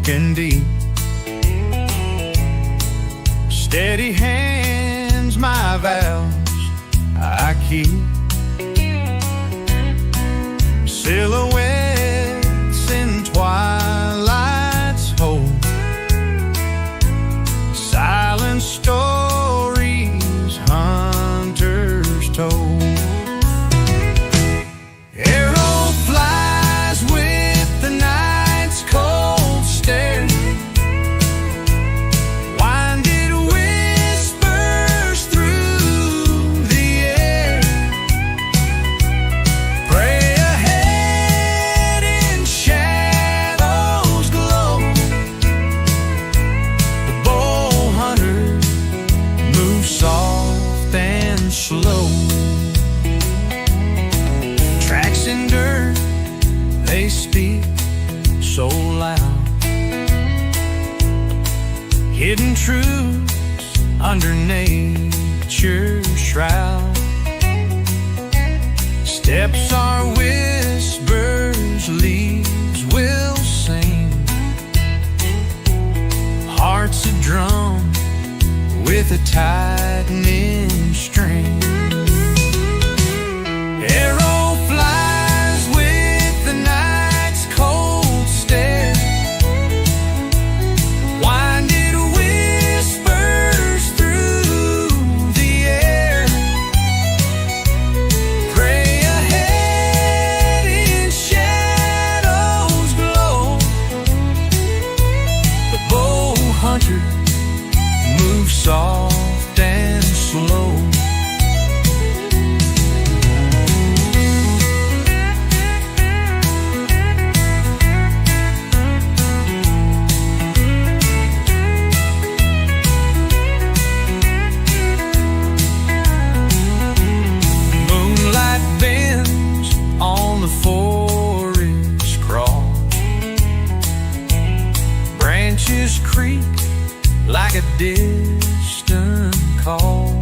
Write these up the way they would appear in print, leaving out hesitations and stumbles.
sinking deep. Steady hands, my vows I keep. Silhouettes in twilight's hold. Silent stories hunters told. Arrow flies with the night's cold stare. Winded whispers through the air. Pray ahead in shadows glow. The bow hunter moves soft and slow. Tracks in dirt, they speak so loud. Hidden truths under nature's shroud. Steps are whispers, leaves will sing. Heart's a drum with a tightening string. Arrow flies with the night's cold stare. Winded whispers through the air. Pray ahead in shadows glow. The bow hunter moves soft and slow. Moonlight bends on the forest cross. Branches creak like a distant call.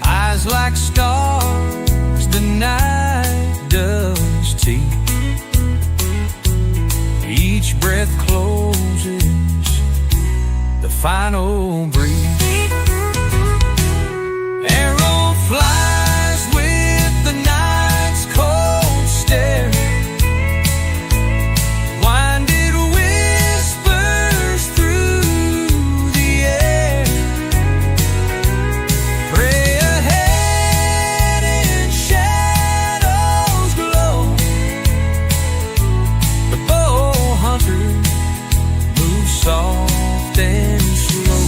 Eyes like stars, the night does teach. Each breath closes the final breeze. Arrow flies with the night's cold stare. Winded whispers through the air. Pray ahead in shadows glow. The bow hunter moves soft and slow.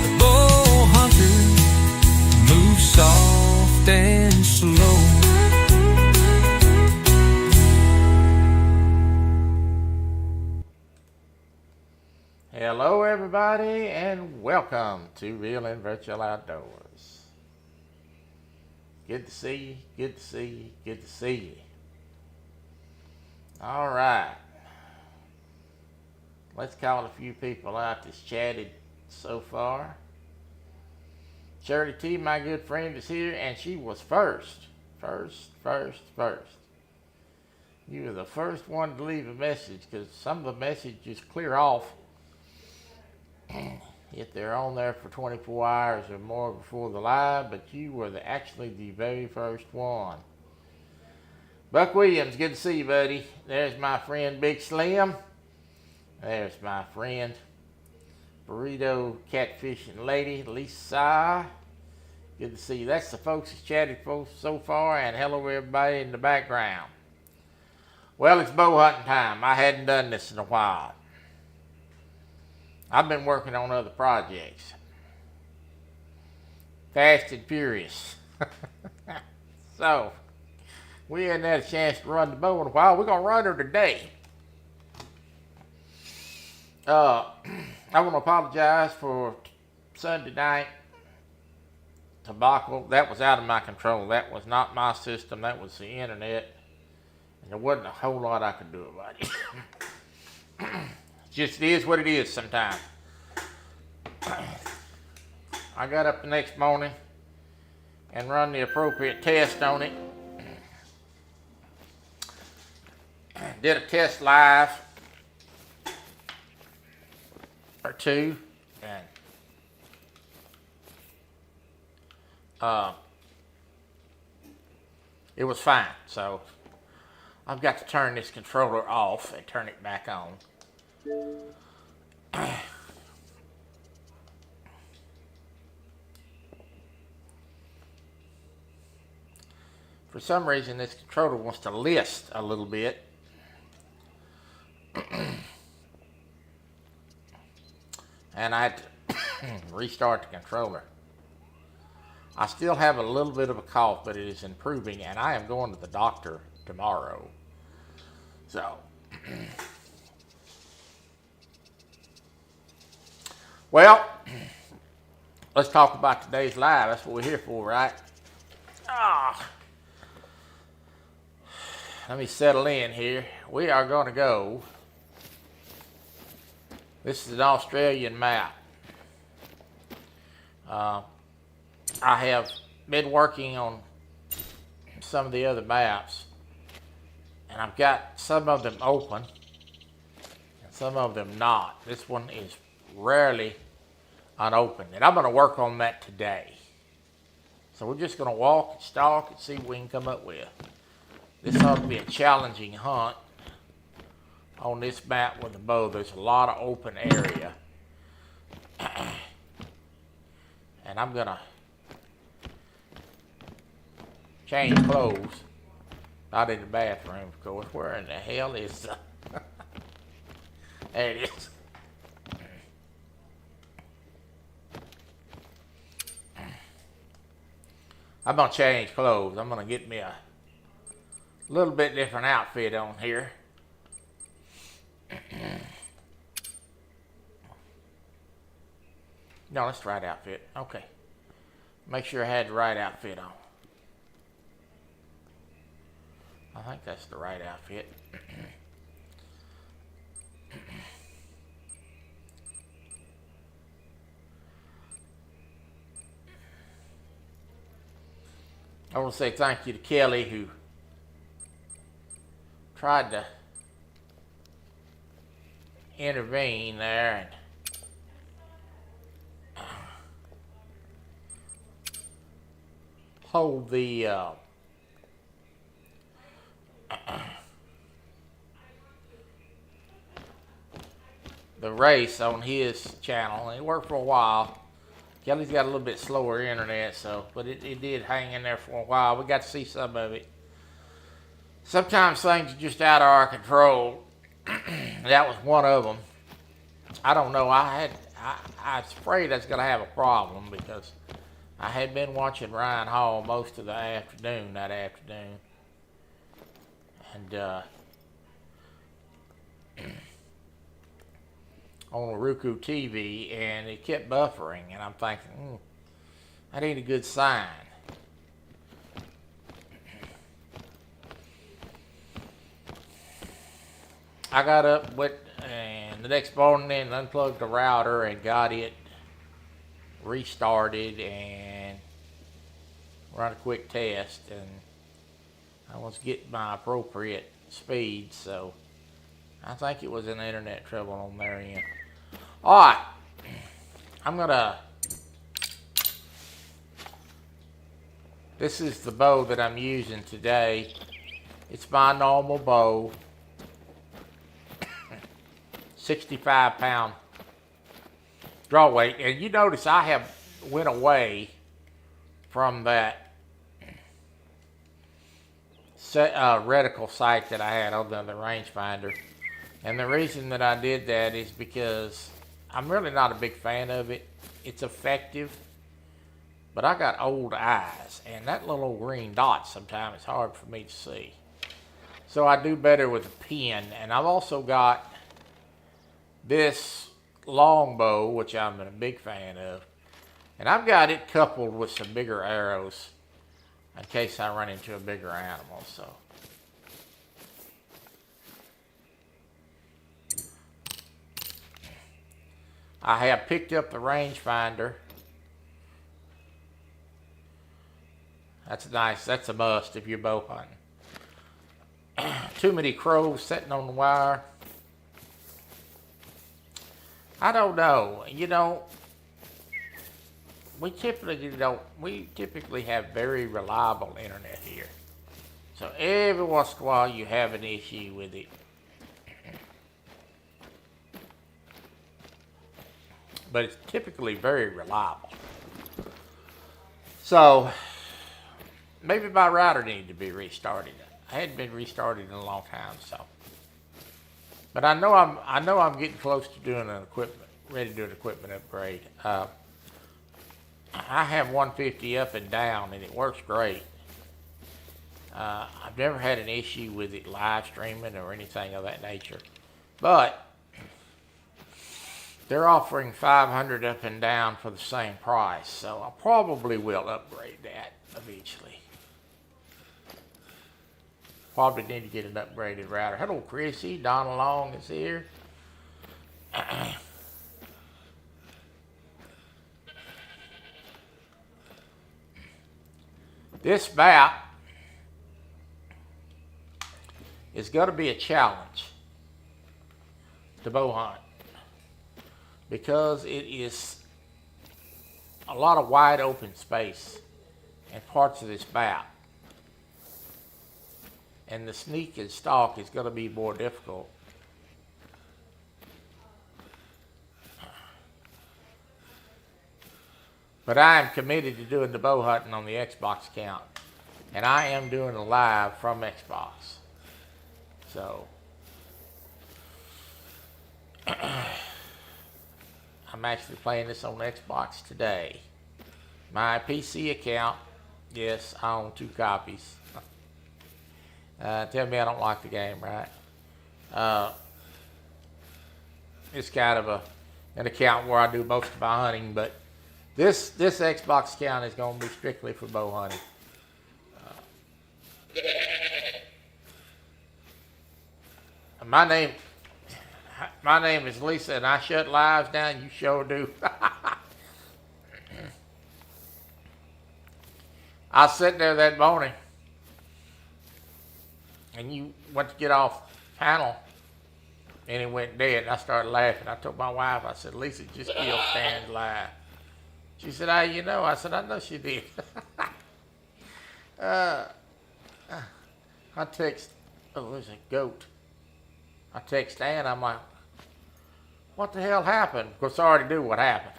The bow hunter moves soft and slow. Hello everybody and welcome to Real and Virtual Outdoors. Good to see you, good to see you, good to see you. Alright. Let's call a few people out that's chatted so far. Shirley T, my good friend, is here and she was first. First. You were the first one to leave a message because some of the messages clear off if they're on there for 24 hours or more before the live, but you were actually the very first one. Buck Williams, good to see you, buddy. There's my friend Big Slim. There's my friend Burrito Catfishing Lady, Lisa. Good to see you. That's the folks that's chatted so far, and hello everybody in the background. Well, it's bow hunting time. I hadn't done this in a while. I've been working on other projects. Fast and furious. So, we hadn't had a chance to run the bow in a while. We're going to run her today. I want to apologize for Sunday night debacle. That was out of my control. That was not my system. That was the internet. And there wasn't a whole lot I could do about it. Just it is what it is sometimes. I got up the next morning and run the appropriate test on it. did a test live or two, and it was fine. So I've got to turn this controller off and turn it back on. For some reason, this controller wants to list a little bit. And I had to restart the controller. I still have a little bit of a cough, but it is improving, and I am going to the doctor tomorrow. So, well, let's talk about today's live. That's what we're here for, right? Let me settle in here. We are going to go. This is an Australian map. I have been working on some of the other maps, and I've got some of them open and some of them not. This one is rarely unopened, and I'm going to work on that today. So we're just going to walk and stalk and see what we can come up with. This ought to be a challenging hunt on this map with the bow. There's a lot of open area. And I'm going to change clothes. Not in the bathroom, of course. Where in the hell is the... There it is. I'm going to change clothes. I'm going to get me a little bit different outfit on here. No, that's the right outfit. Okay. Make sure I had the right outfit on. I think that's the right outfit. I want to say thank you to Kelly, who tried to intervene there and hold the race on his channel. It worked for a while. Kelly's got a little bit slower internet, but it did hang in there for a while. We got to see some of it. Sometimes things are just out of our control. That was one of them. I don't know. I was afraid I was going to have a problem because I had been watching Ryan Hall most of the afternoon that afternoon. And on Roku TV, and it kept buffering, and I'm thinking, that ain't a good sign. I got up and the next morning and unplugged the router and got it restarted and run a quick test, and I was getting my appropriate speed, so I think it was an internet trouble on their end. Alright, this is the bow that I'm using today. It's my normal bow. 65-pound draw weight. And you notice I have went away from that reticle sight that I had on the rangefinder. And the reason that I did that is because I'm really not a big fan of it. It's effective, but I got old eyes, and that little green dot sometimes is hard for me to see. So I do better with a pen. And I've also got this longbow, which I'm a big fan of, and I've got it coupled with some bigger arrows in case I run into a bigger animal. So I have picked up the rangefinder. That's nice. That's a must if you're bow hunting. too many crows sitting on the wire. I don't know. You know, we typically have very reliable internet here. So every once in a while you have an issue with it. But it's typically very reliable. So maybe my router needed to be restarted. I hadn't been restarted in a long time, so. But I know I'm getting close to doing ready to do an equipment upgrade. I have 150 up and down, and it works great. I've never had an issue with it live streaming or anything of that nature. But they're offering 500 up and down for the same price, so I probably will upgrade that eventually. Probably need to get an upgraded router. Hello, Chrissy. Donna Long is here. This bout is going to be a challenge to bow hunt because it is a lot of wide open space in parts of this bout. And the sneak and stalk is going to be more difficult. But I am committed to doing the bow hunting on the Xbox account. And I am doing a live from Xbox. So I'm actually playing this on Xbox today. My PC account, yes, I own 2 copies. Tell me I don't like the game, right? It's kind of an account where I do most of my hunting, but this Xbox account is going to be strictly for bow hunting. My name is Lisa, and I shut lives down. You sure do. I was sitting there that morning, and you went to get off panel, and it went dead. And I started laughing. I told my wife, I said, Lisa just killed Stan's live. She said, how you know? I said, I know she did. I text, there's a goat. I text Stan, I'm like, what the hell happened? Of course, I already knew what happened.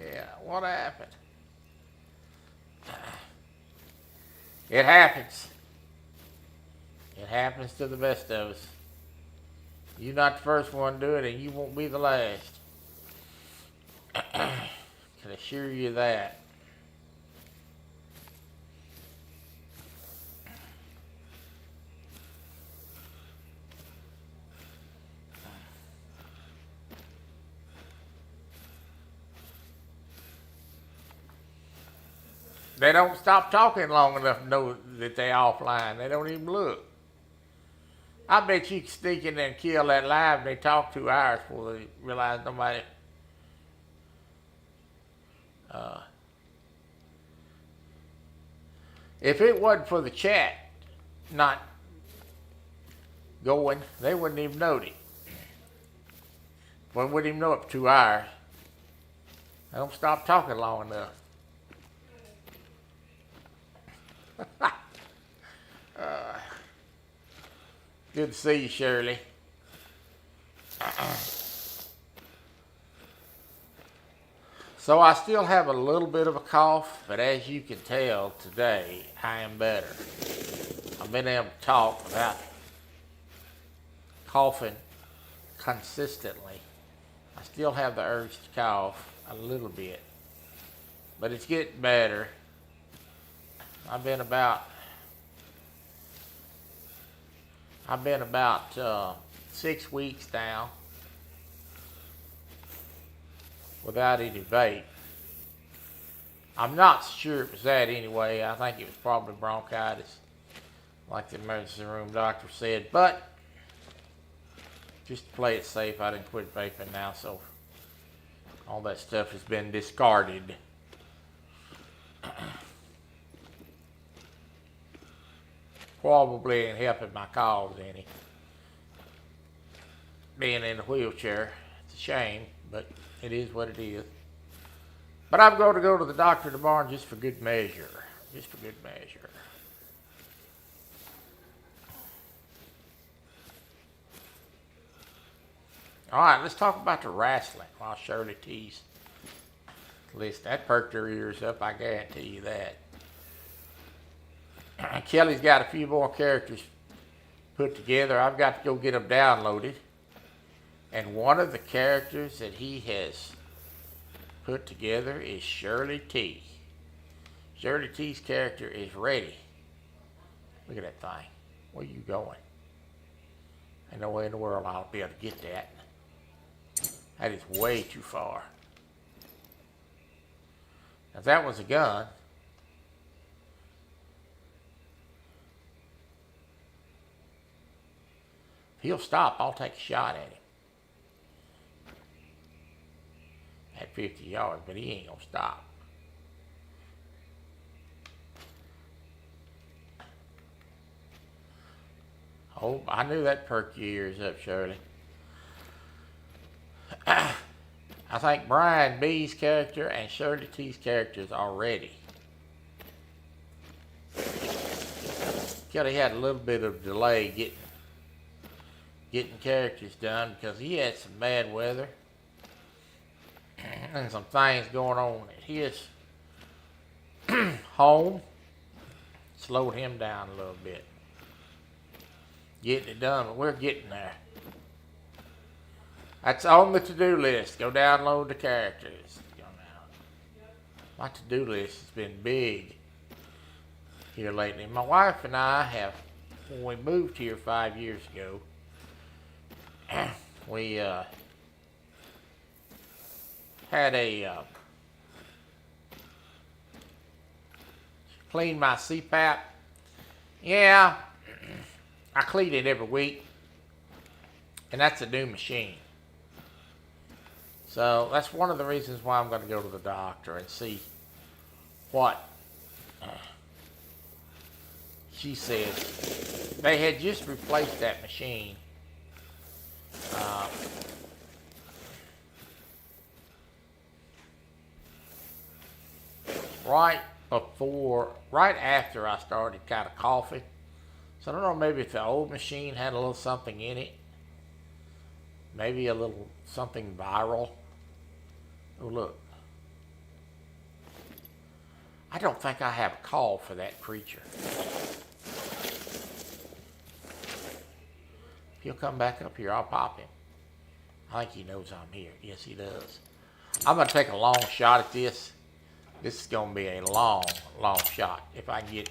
Yeah, what happened? It happens. It happens to the best of us. You're not the first one to do it, and you won't be the last. Can assure you that. They don't stop talking long enough to know that they're offline. They don't even look. I bet you can sneak in there and kill that live and they talk 2 hours before they realize nobody. If it wasn't for the chat not going, they wouldn't even know it. They wouldn't even know it for 2 hours. They don't stop talking long enough. Good to see you, Shirley. So I still have a little bit of a cough, but as you can tell today, I am better. I've been able to talk without coughing consistently. I still have the urge to cough a little bit, but it's getting better. I've been about 6 weeks now without any vape. I'm not sure it was that anyway. I think it was probably bronchitis, like the emergency room doctor said. But just to play it safe, I didn't quit vaping now, so all that stuff has been discarded. probably ain't helping my cause any. Being in a wheelchair, it's a shame, but it is what it is. But I'm going to go to the doctor tomorrow just for good measure. Just for good measure. All right, let's talk about the wrestling while Shirley T's. Listen, that perked her ears up, I guarantee you that. Kelly's got a few more characters put together. I've got to go get them downloaded. And one of the characters that he has put together is Shirley T. Shirley T's character is ready. Look at that thing. Where are you going? Ain't no way in the world I'll be able to get that. That is way too far. Now, if that was a gun, if he'll stop, I'll take a shot at him. At 50 yards, but he ain't gonna stop. Oh, I knew that perked your ears up, Shirley. I think Brian B's character and Shirley T's characters are ready. Kelly had a little bit of delay getting characters done because he had some bad weather and some things going on at his home. Slowed him down a little bit. Getting it done, but we're getting there. That's on the to-do list. Go download the characters. My to-do list has been big here lately. My wife and I have, when we moved here 5 years ago, we had a clean my CPAP. Yeah, I clean it every week, and that's a new machine. So that's one of the reasons why I'm going to go to the doctor and see what she says. They had just replaced that machine. Right after I started kind of coughing. So I don't know, maybe if the old machine had a little something in it. Maybe a little something viral. Oh, look. I don't think I have a call for that creature. If he'll come back up here, I'll pop him. I think he knows I'm here. Yes, he does. I'm going to take a long shot at this. This is going to be a long, long shot. If I can get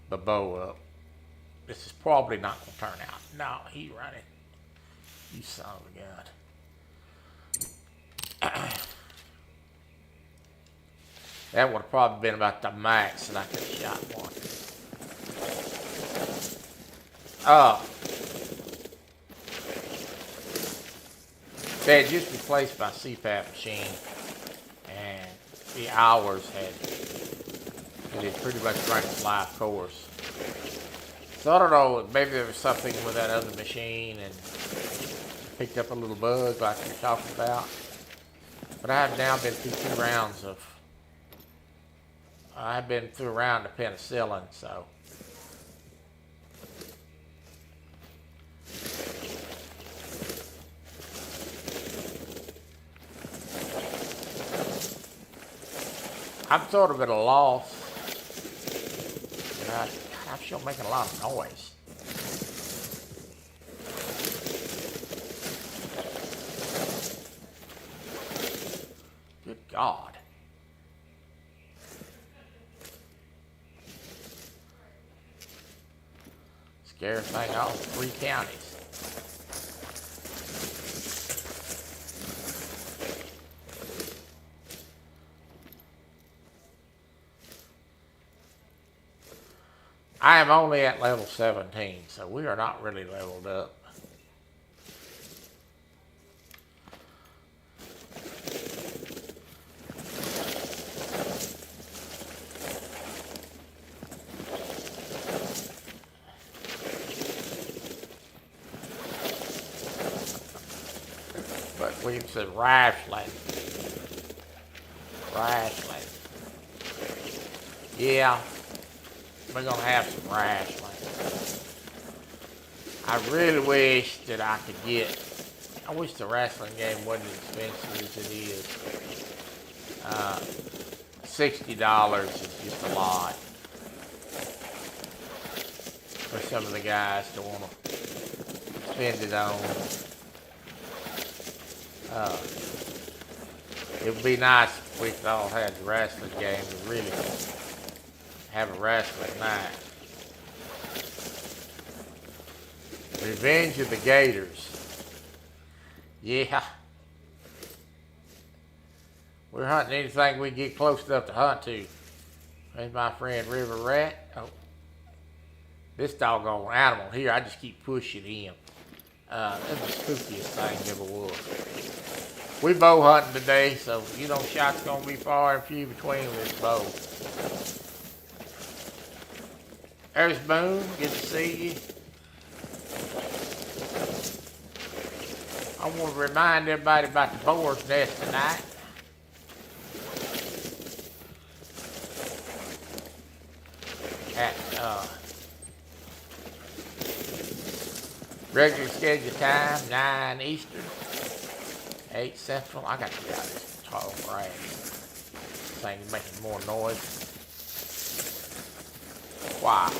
the bow up. This is probably not going to turn out. No, he's running. You son of a gun. That would have probably been about the max that I could have shot one. They had just replaced my CPAP machine, and the hours had pretty much run its life course. So I don't know, maybe there was something with that other machine and picked up a little bug like you're talking about. But I have now been through 2 rounds of, I've been through a round of penicillin, so. I'm sort of at a loss. I'm sure making a lot of noise. Good God. Scariest thing out of 3 counties. I am only at level 17, so we are not really leveled up. William said wrestling. Wrestling. Yeah, we're gonna have some wrestling. I really wish that I could get. I wish the wrestling game wasn't as expensive as it is. $60 is just a lot for some of the guys to want to spend it on. It would be nice if we could all have the wrestling game to really have a wrestling night. Revenge of the Gators. Yeah. We're hunting anything we get close enough to hunt to. There's my friend River Rat. Oh. This doggone animal here, I just keep pushing him. That's the spookiest thing ever was. We bow hunting today, so shots gonna be far and few between with this bow. There's Boone, good to see you. I want to remind everybody about the boar's nest tonight. At regular scheduled time, 9 Eastern, 8 Central. I got to get out of this tall grass. This thing's making more noise. Wow.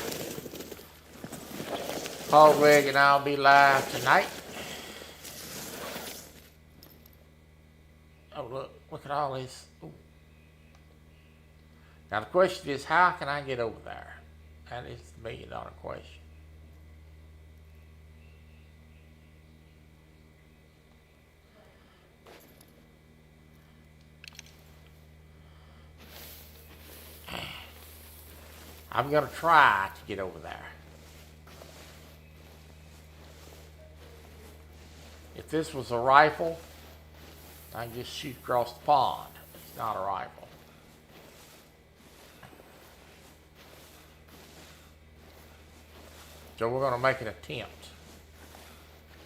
Hog Leg and I'll be live tonight. Oh, look at all this. Ooh. Now the question is, how can I get over there? That is the $1 million question. I'm going to try to get over there. If this was a rifle, I can just shoot across the pond. It's not a rifle. So we're going to make an attempt.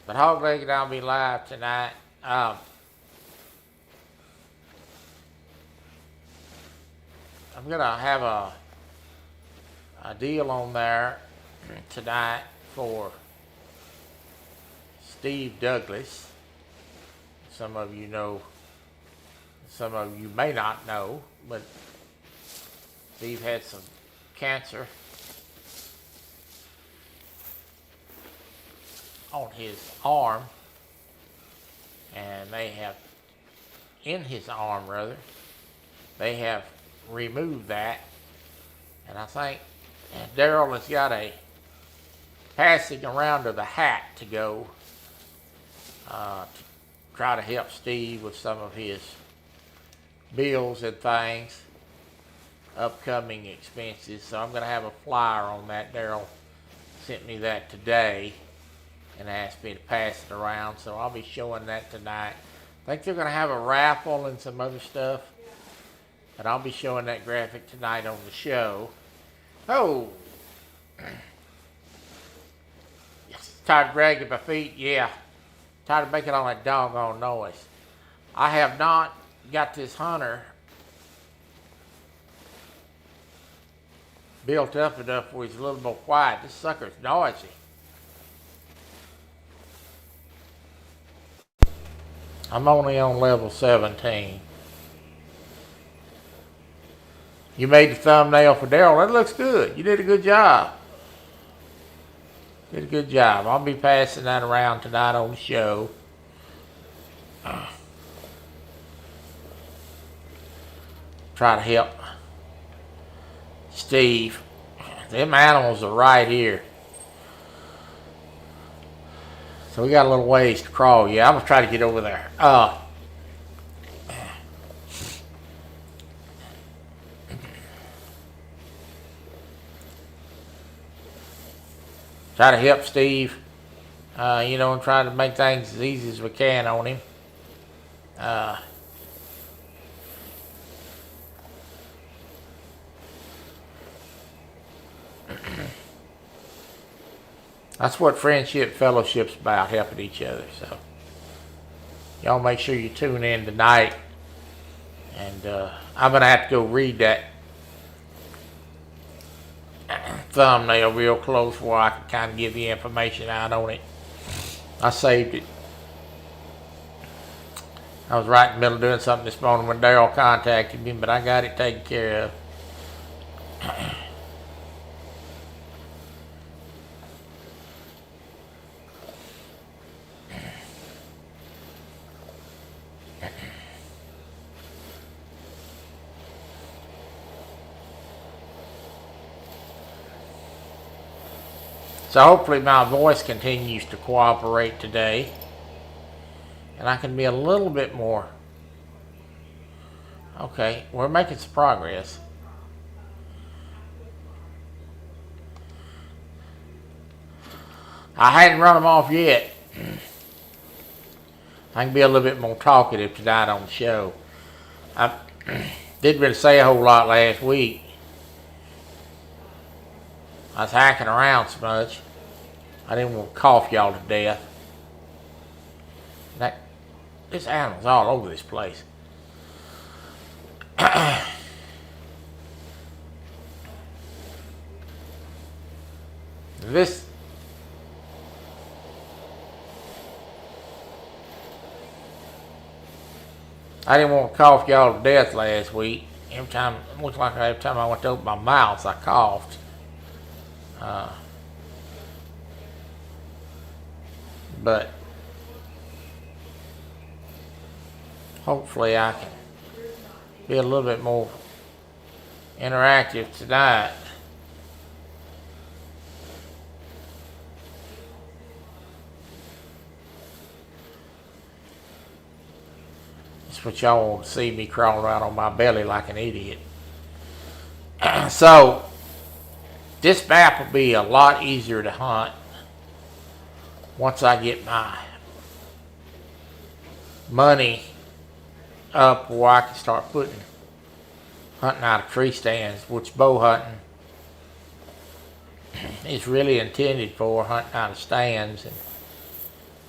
But Hog Leg and I'll be live tonight. I'm going to have a deal on there tonight for Steve Douglas. Some of you know, some of you may not know, but Steve had some cancer on his arm, and they have, in his arm rather, they have removed that, and I think Daryl has got a passing around of the hat to go to try to help Steve with some of his bills and things, upcoming expenses. So I'm going to have a flyer on that. Daryl sent me that today and asked me to pass it around, so I'll be showing that tonight. I think they're going to have a raffle and some other stuff, but I'll be showing that graphic tonight on the show. Oh, yes, tired of dragging my feet? Yeah, tired of making all that doggone noise. I have not got this hunter built up enough where he's a little more quiet. This sucker's noisy. I'm only on level 17. You made the thumbnail for Daryl. That looks good. You did a good job. Did a good job. I'll be passing that around tonight on the show. Try to help Steve. Them animals are right here. So we got a little ways to crawl. Yeah, I'm going to try to get over there. Try to help Steve, and try to make things as easy as we can on him. That's what friendship, fellowship's about, helping each other. So, Y'all make sure you tune in tonight. And I'm going to have to go read that thumbnail real close where I can kind of give you information out on it. I saved it. I was right in the middle of doing something this morning when Daryl contacted me, but I got it taken care of. So hopefully my voice continues to cooperate today, and I can be a little bit more. Okay, we're making some progress. I hadn't run them off yet. I can be a little bit more talkative tonight on the show. I didn't really say a whole lot last week. I was hacking around so much. I didn't want to cough y'all to death. This animal's all over this place. This I didn't want to cough y'all to death last week. Every time I went to open my mouth, I coughed. But hopefully I can be a little bit more interactive tonight. That's what y'all want to see, me crawling around on my belly like an idiot. So this map will be a lot easier to hunt once I get my money up where I can start hunting out of tree stands, which bow hunting is really intended for, hunting out of stands.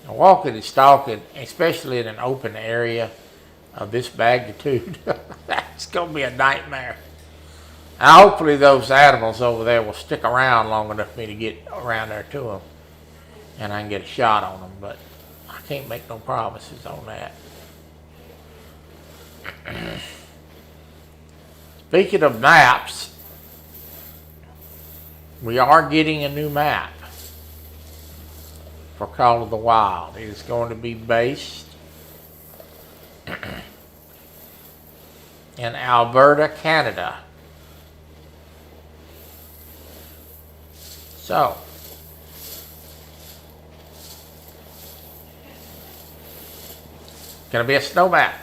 And walking and stalking, especially in an open area of this magnitude, it's going to be a nightmare. Now, hopefully those animals over there will stick around long enough for me to get around there to them and I can get a shot on them, but I can't make no promises on that. Speaking of maps, we are getting a new map for Call of the Wild. It is going to be based in Alberta, Canada. So, it's going to be a snow map.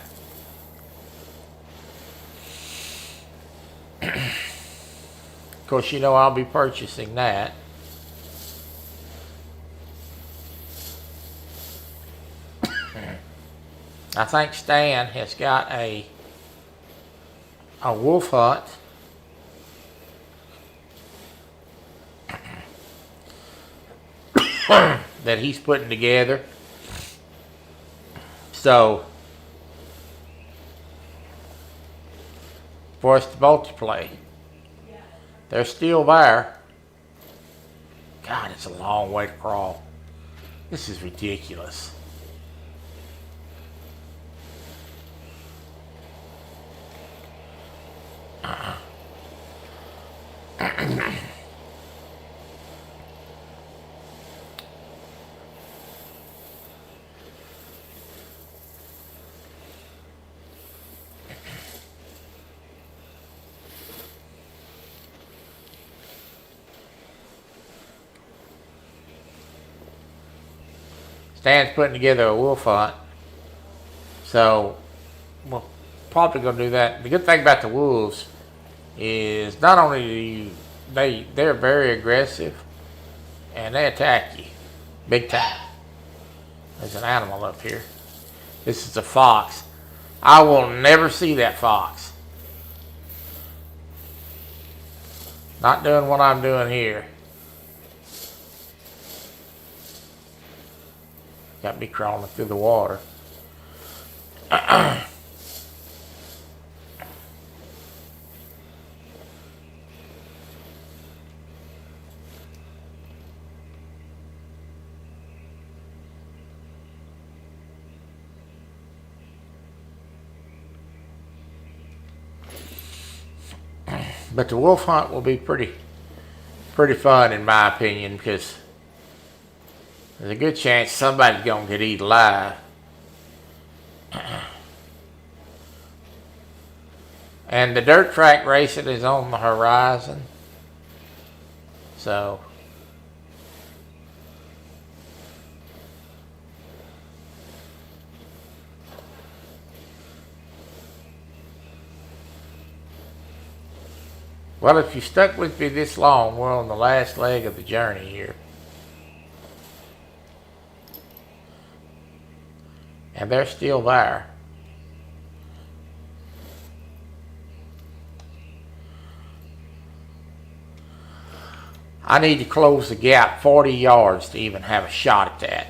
Of course, you know I'll be purchasing that. I think Stan has got a wolf hunt that he's putting together. So, for us to multiply. They're still there. God, it's a long way to crawl. This is ridiculous. Stan's putting together a wolf hunt, so we're probably going to do that. The good thing about the wolves is not only do they're very aggressive and they attack you big time. There's an animal up here. This is a fox. I will never see that fox. Not doing what I'm doing here. Got me crawling through the water. But the wolf hunt will be pretty fun in my opinion, because there's a good chance somebody's gonna get eaten alive. And the dirt track racing is on the horizon. So well, if you stuck with me this long, we're on the last leg of the journey here. And they're still there. I need to close the gap 40 yards to even have a shot at that.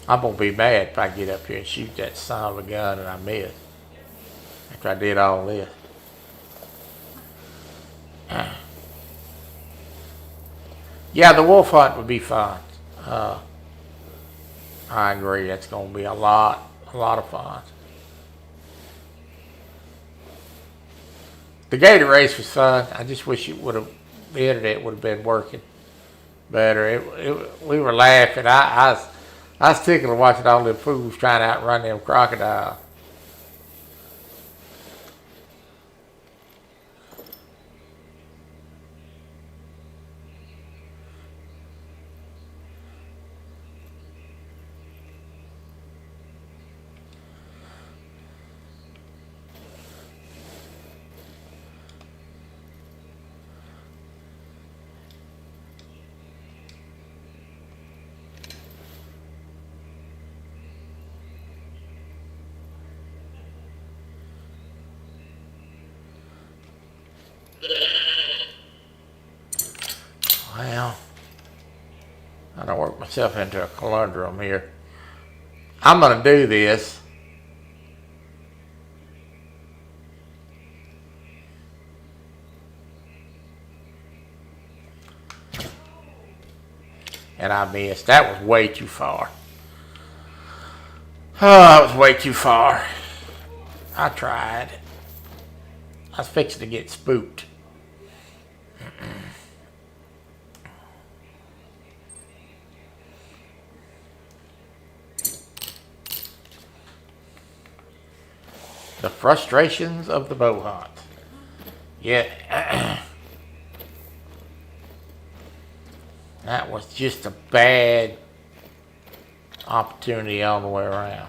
I'm going to be mad if I get up here and shoot that son of a gun and I miss. After I did all this. Yeah, the wolf hunt would be fun. I agree. That's going to be a lot of fun. The gator race was fun. I just wish the internet would have been working better. We were laughing. I was tickled watching all them fools trying to outrun them crocodiles. Well, I don't work myself into a conundrum here. I'm going to do this. And I missed. That was way too far. Oh, that was way too far. I tried. I was fixing to get spooked. The frustrations of the bow hunt. Yeah. That was just a bad opportunity all the way around.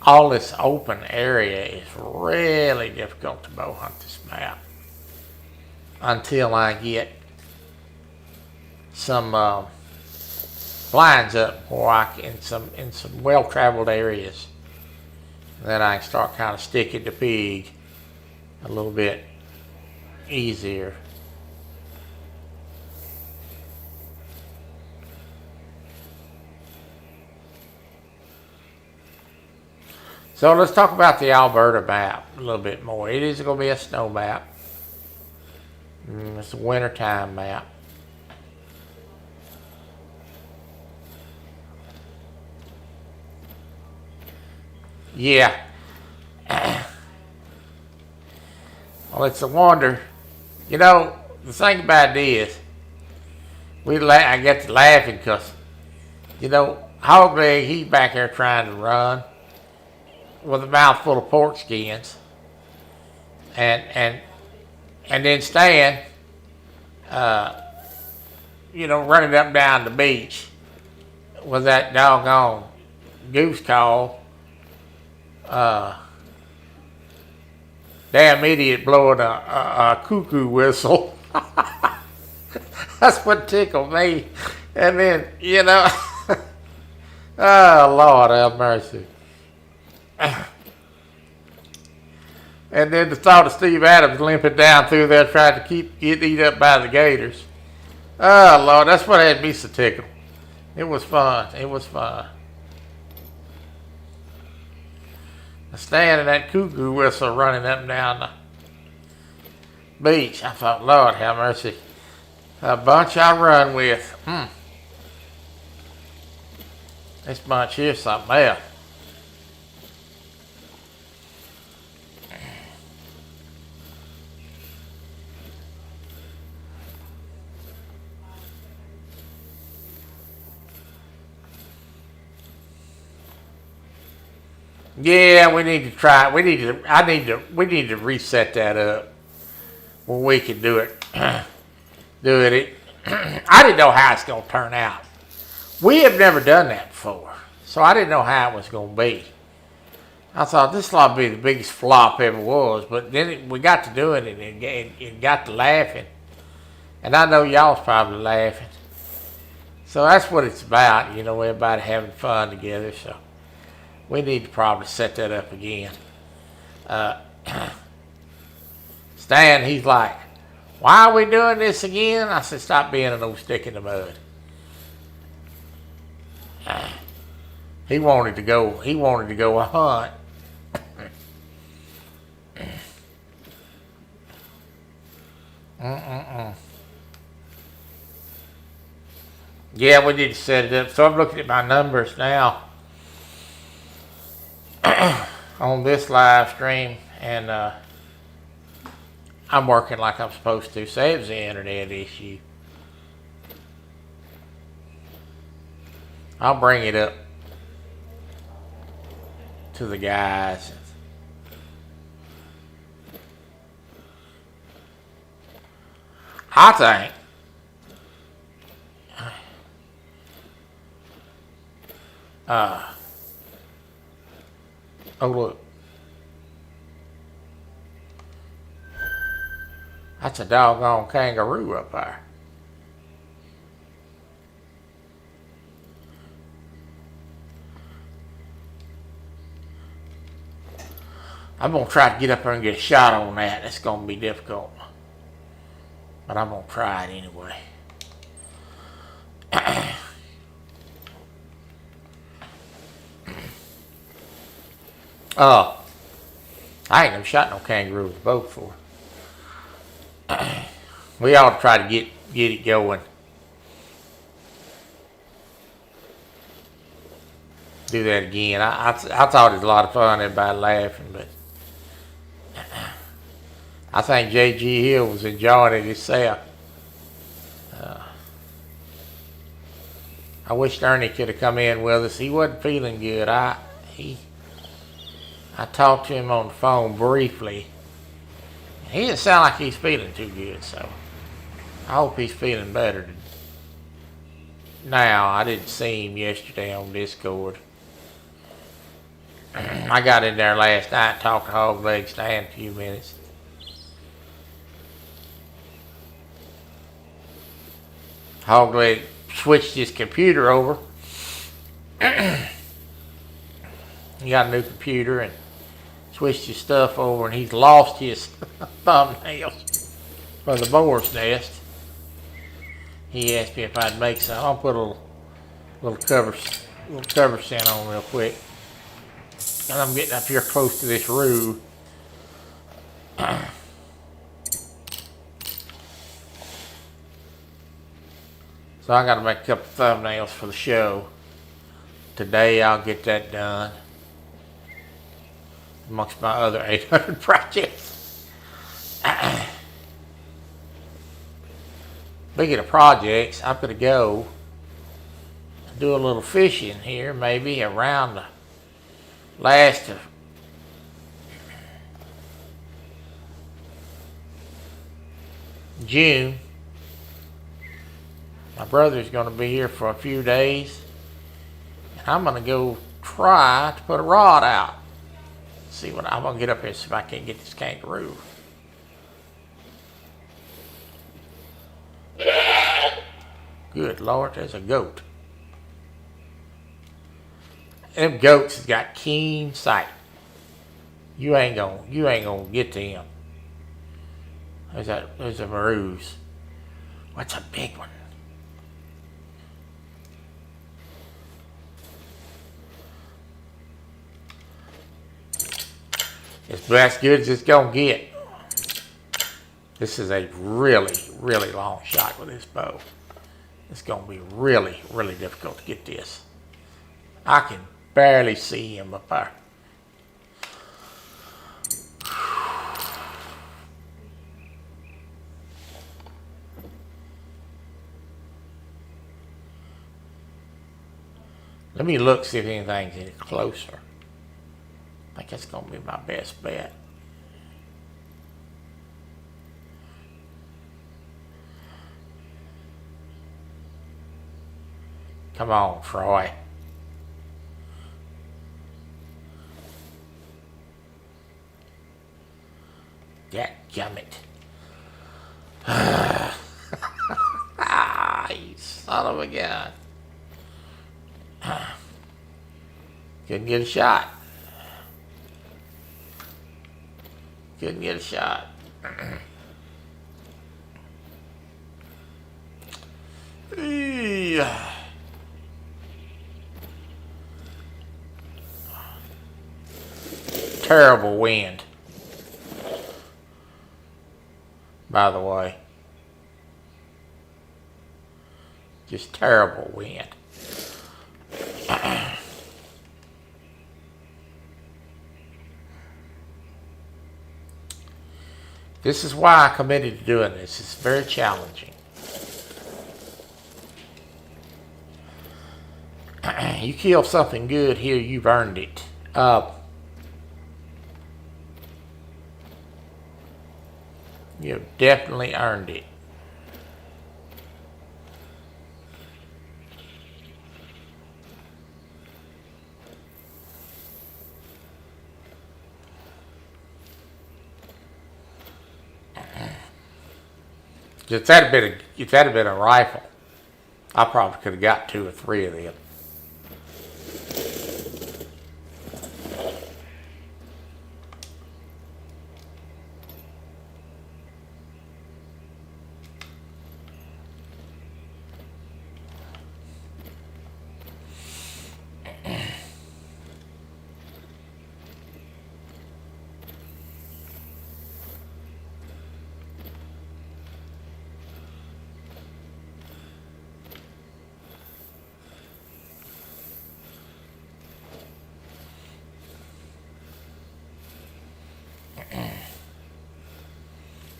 All this open area is really difficult to bow hunt this map until I get some blinds up where I can, in some well-traveled areas. And then I can start kind of sticking to pig a little bit easier. So let's talk about the Alberta map a little bit more. It is going to be a snow map. It's a wintertime map. Yeah. Well, it's a wonder. You know, the thing about it is, I get to laughing because, you know, Hog Leg, he's back there trying to run with a mouthful of pork skins, and And then Stan, running up and down the beach with that doggone goose call. Damn idiot blowing a cuckoo whistle. That's what tickled me. And then, oh, Lord have mercy. And then the thought of Steve Adams limping down through there trying to get eat up by the gators. Oh, Lord, that's what had me so tickled. It was fun. It was fun. Standing that cuckoo whistle running up and down the beach. I thought, Lord have mercy. A bunch I run with. This bunch here's something else. Yeah, we need to try. We need to reset that up where we can do it. I didn't know how it's gonna turn out. We have never done that before, so I didn't know how it was gonna be. I thought this ought to be the biggest flop ever was, but then we got to doing it and it got to laughing, and I know y'all's probably laughing. So that's what it's about, everybody having fun together. So. We need to probably set that up again. Stan, he's like, why are we doing this again? I said, stop being an old stick in the mud. He wanted to go a hunt. Yeah, we need to set it up. So I'm looking at my numbers now. On this live stream, and I'm working like I'm supposed to. Say it was an internet issue. I'll bring it up to the guys. I think oh, look. That's a doggone kangaroo up there. I'm going to try to get up there and get a shot on that. That's going to be difficult. But I'm going to try it anyway. I ain't never shot no kangaroo with a bow before. We ought to try to get it going. Do that again. I thought it was a lot of fun, everybody laughing, but I think J.G. Hill was enjoying it himself. I wish Ernie could have come in with us. He wasn't feeling good. I talked to him on the phone briefly. He didn't sound like he's feeling too good, so I hope he's feeling better now. I didn't see him yesterday on Discord. I got in there last night and talked to Hog Leg Stan a few minutes. Hog Leg switched his computer over. He got a new computer and switched his stuff over, and he's lost his thumbnails for the boar's nest. He asked me if I'd make some. I'll put a little cover scent on real quick. And I'm getting up here close to this roof. So I got to make a couple thumbnails for the show. Today I'll get that done. Amongst my other 800 projects. Speaking of projects, I'm going to go do a little fishing here, maybe around the last of June. My brother's going to be here for a few days. And I'm going to go try to put a rod out. See what I'm going to get up here, see if I can't get this kangaroo. Good Lord, there's a goat. Them goats has got keen sight. You ain't gonna get to him. There's a Maroos. What's a big one? It's as good as it's gonna get. This is a really, really long shot with this bow. It's gonna be really, really difficult to get this. I can barely see him up there. Let me look, see if anything's any closer. I think that's gonna be my best bet. Come on, Troy. Dadgummit. You son of a gun. Couldn't get a shot. Couldn't get a shot. Terrible wind, by the way. Just terrible wind. This is why I committed to doing this. It's very challenging. You kill something good here, you've earned it. You've definitely earned it. If that had been a rifle, I probably could have got 2 or 3 of them.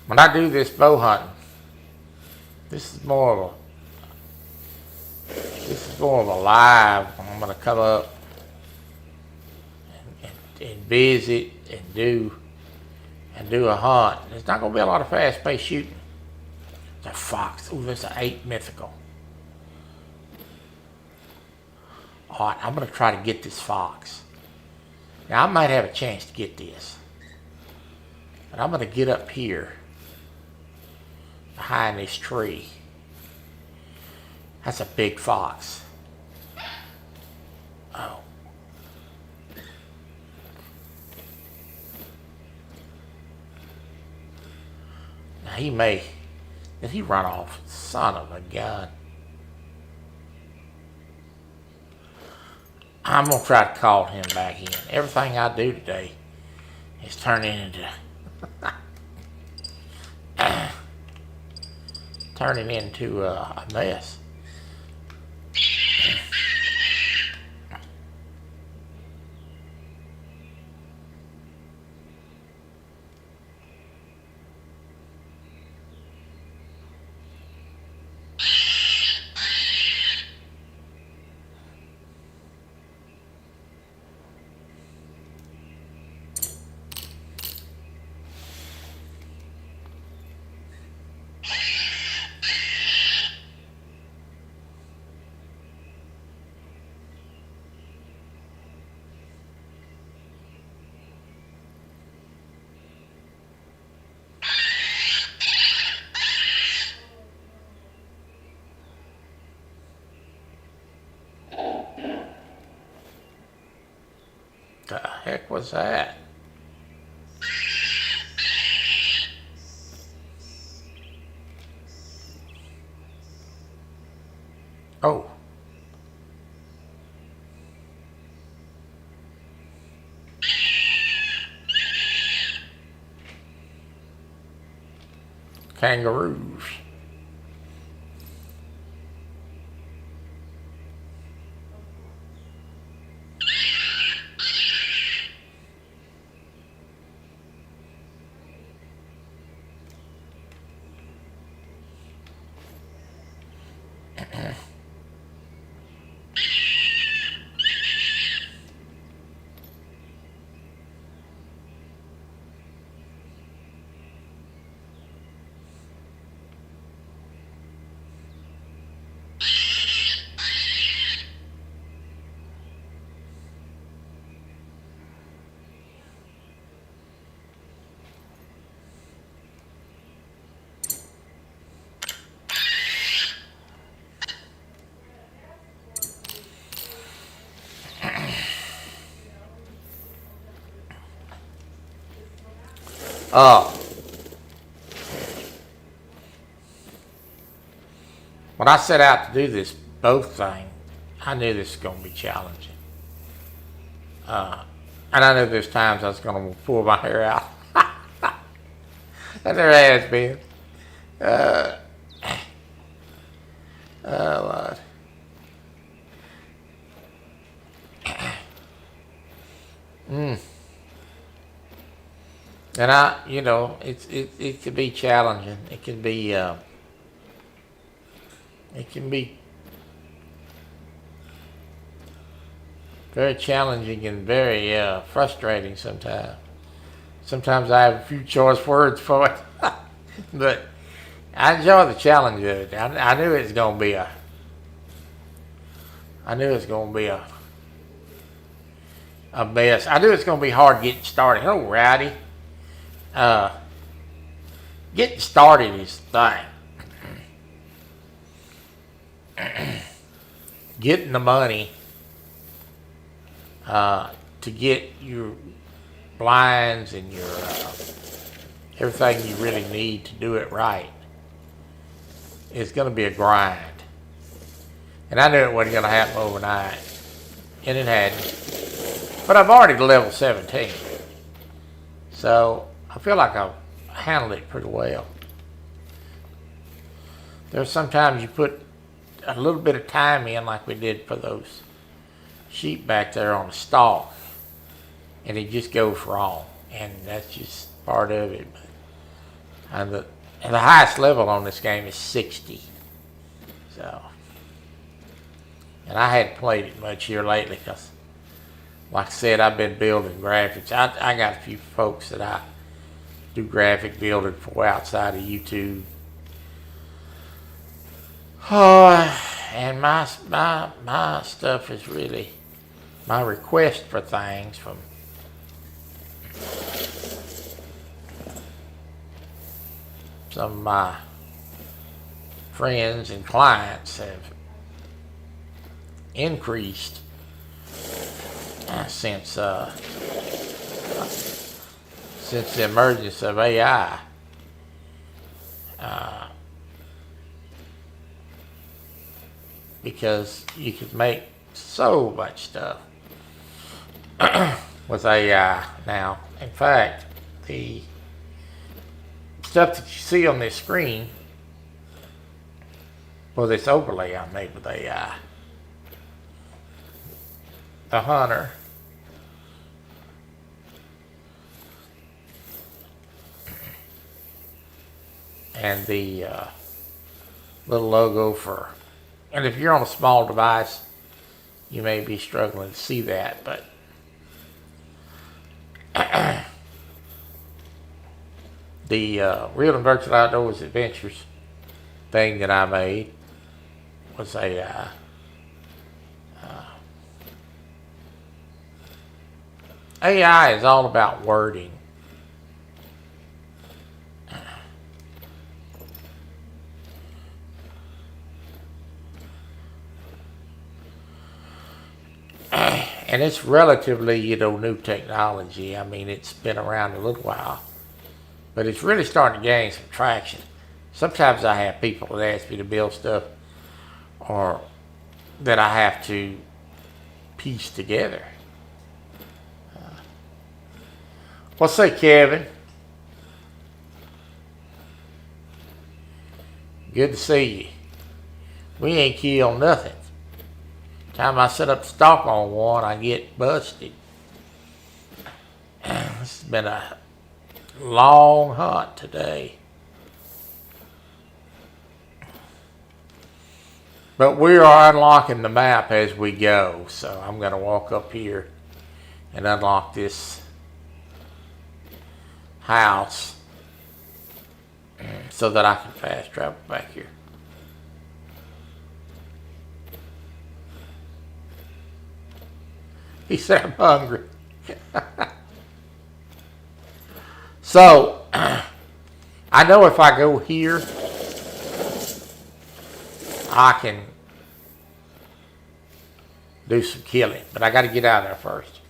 When I do this bow hunting, this is more of a live. I'm gonna come up and visit and do a hunt. There's not gonna be a lot of fast-paced shooting. There's a fox. Ooh, there's an 8 mythical. All right, I'm gonna try to get this fox. Now I might have a chance to get this, but I'm gonna get up here behind this tree. That's a big fox. Oh. Now did he run off? Son of a gun. I'm gonna try to call him back in. Everything I do today is turning into a mess. The heck was that? Oh. Kangaroos. When I set out to do this boat thing, I knew this was going to be challenging. And I knew there's times I was going to pull my hair out. And there has been. Oh, Lord. And it can be challenging. It can be very challenging and very frustrating sometimes. Sometimes I have a few choice words for it, but I enjoy the challenge of it. I knew it was going to be a mess. I knew it's going to be hard getting started. Hello, Rowdy. Getting started is the thing. Getting the money to get your blinds and your everything you really need to do it right is going to be a grind. And I knew it wasn't going to happen overnight. And it hadn't. But I've already level 17. So I feel like I've handled it pretty well. There's sometimes you put a little bit of time in like we did for those sheep back there on the stalk, and it just goes wrong, and that's just part of it. And the highest level on this game is 60. So, and I hadn't played it much here lately because, like I said, I've been building graphics. I got a few folks that I do graphic building for outside of YouTube. And my stuff is really my request for things from some of my friends and clients have increased since the emergence of AI. Because you could make so much stuff with AI now. In fact, the stuff that you see on this screen, well, this overlay I made with AI, the hunter, and the little logo for. And if you're on a small device, you may be struggling to see that, but the Real and Virtual Outdoors Adventures thing that I made was a AI is all about wording. And it's relatively, new technology. I mean, it's been around a little while, but it's really starting to gain some traction. Sometimes I have people that ask me to build stuff or that I have to piece together. What's say, Kevin? Good to see you. We ain't killed nothing. Time I set up the stock on one, I get busted. This has been a long hunt today. But we are unlocking the map as we go, so I'm going to walk up here and unlock this house so that I can fast travel back here. He said, I'm hungry. So, I know if I go here, I can do some killing, but I got to get out of there first.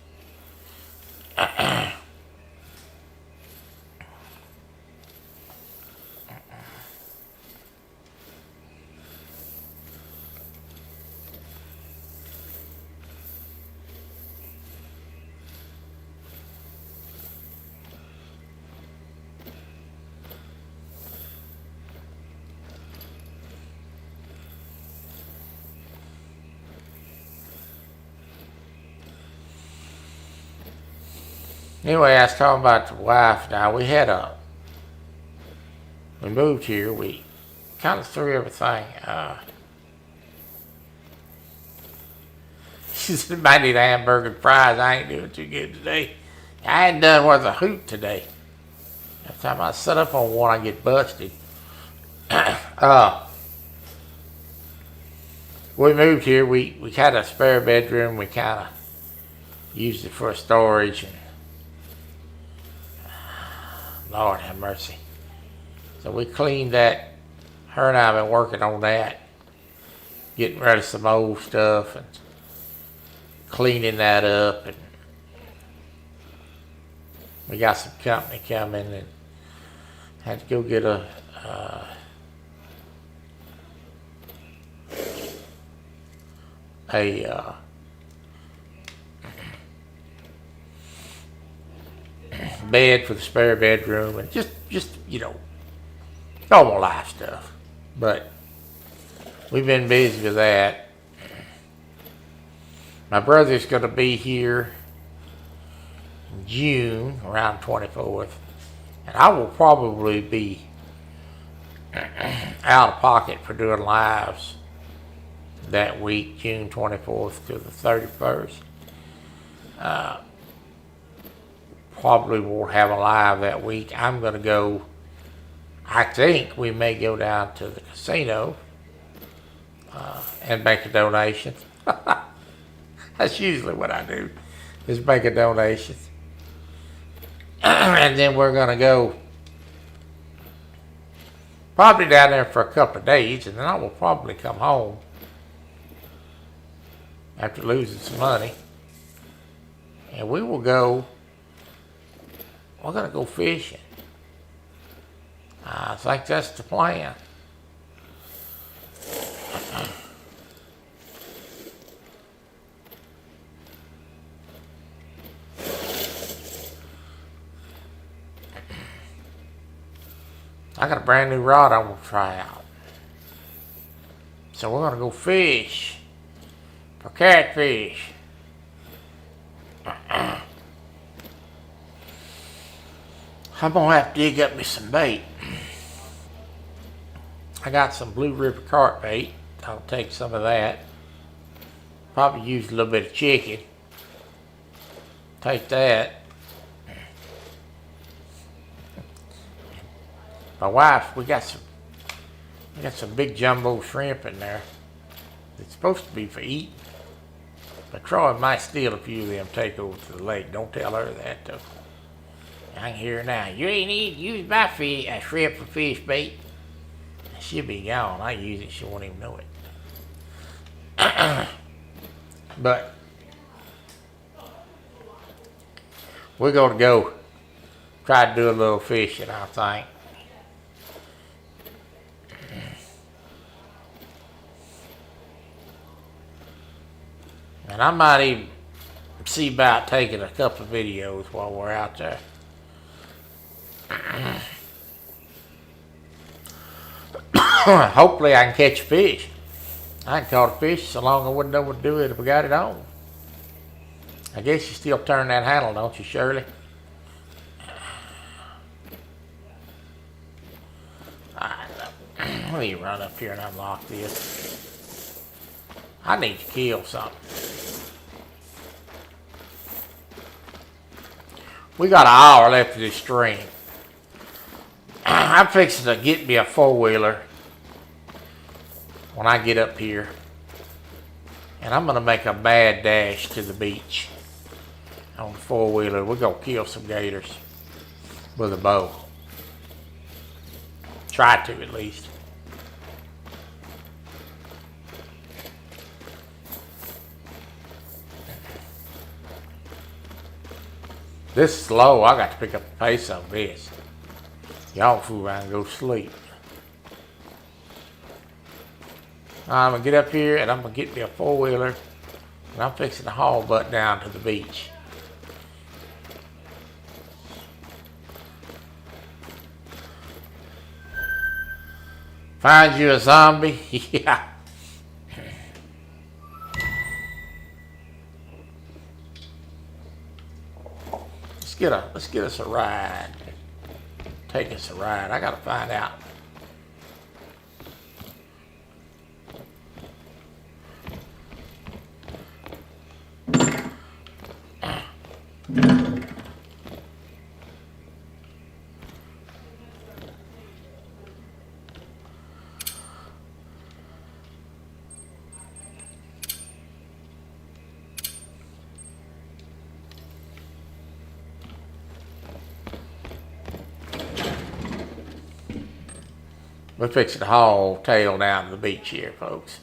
Anyway, I was talking about the wife now. We moved here. We kind of threw everything. She said, might need a hamburger and fries. I ain't doing too good today. I hadn't done worth a hoot today. Every time I set up on one, I get busted. We moved here. We had a spare bedroom. We kind of used it for storage. And Lord have mercy. So we cleaned that. Her and I have been working on that. Getting rid of some old stuff and cleaning that up. And we got some company coming and had to go get a bed for the spare bedroom and just normal life stuff. But we've been busy with that. My brother's going to be here in June, around 24th, and I will probably be out of pocket for doing lives that week, June 24th to the 31st. Probably won't have a live that week. I'm going to go, I think we may go down to the casino and make a donation. That's usually what I do, is make a donation. And then we're going to go probably down there for a couple of days, and then I will probably come home after losing some money. And we're going to go fishing. I think that's the plan. I got a brand new rod I want to try out. So we're going to go fish for catfish. I'm going to have to dig up me some bait. I got some Blue River carp bait. I'll take some of that. Probably use a little bit of chicken. Take that. My wife, we got some big jumbo shrimp in there. It's supposed to be for eating. But Troy might steal a few of them, take over to the lake. Don't tell her that though. I can hear her now. You ain't use my shrimp for fish bait. She'll be gone. I use it, she won't even know it. But we're going to go try to do a little fishing, I think. And I might even see about taking a couple of videos while we're out there. Hopefully I can catch a fish. I ain't caught a fish so long I wouldn't know what to do with it if we got it on. I guess you still turn that handle, don't you, Shirley? Let me run up here and unlock this. I need to kill something. We got an hour left of this stream. I'm fixing to get me a four-wheeler when I get up here. And I'm going to make a mad dash to the beach on the four-wheeler. We're going to kill some gators with a bow. Try to, at least. This is low. I got to pick up the pace on this. Y'all fool around and go sleep. I'm going to get up here and I'm going to get me a four-wheeler. And I'm fixing to haul butt down to the beach. Find you a zombie? Yeah. Let's get us a ride. Take us a ride. I gotta find out. We're fixing to haul tail down to the beach here, folks.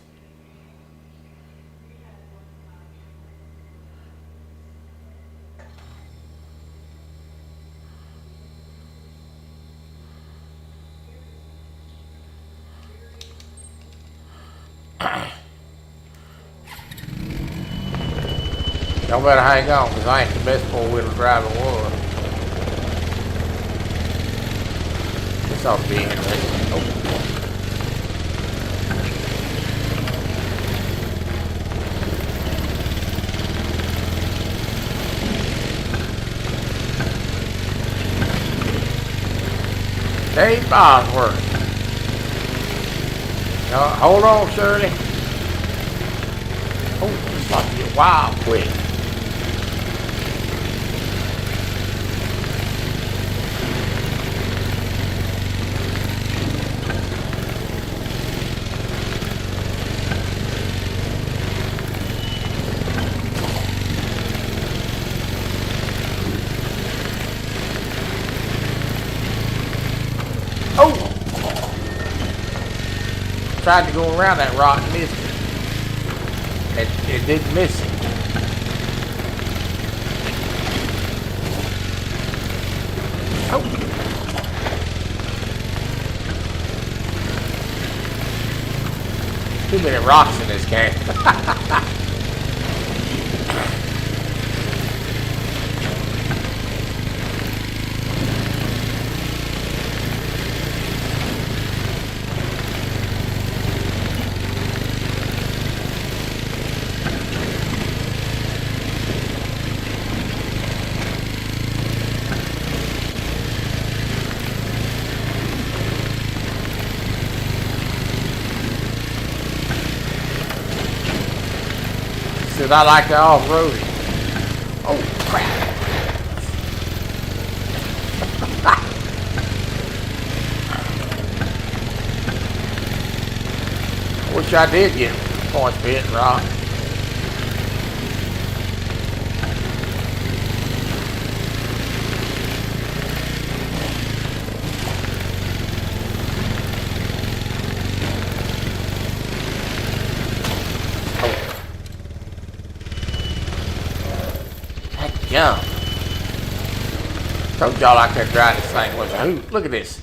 Y'all better hang on, because I ain't the best four-wheeler driver in the world. This ought to be interesting. Oh. Dave Bosworth. Now, hold on, Shirley. Oh, it's about to get wild quick. Tried to go around that rock and missed it. It didn't miss it. Oh. Too many rocks in this game. I like the off-roading. Oh, crap. I wish I did get points for hitting rock. Yeah. Told y'all I couldn't drive this thing with a hoot. Look at this.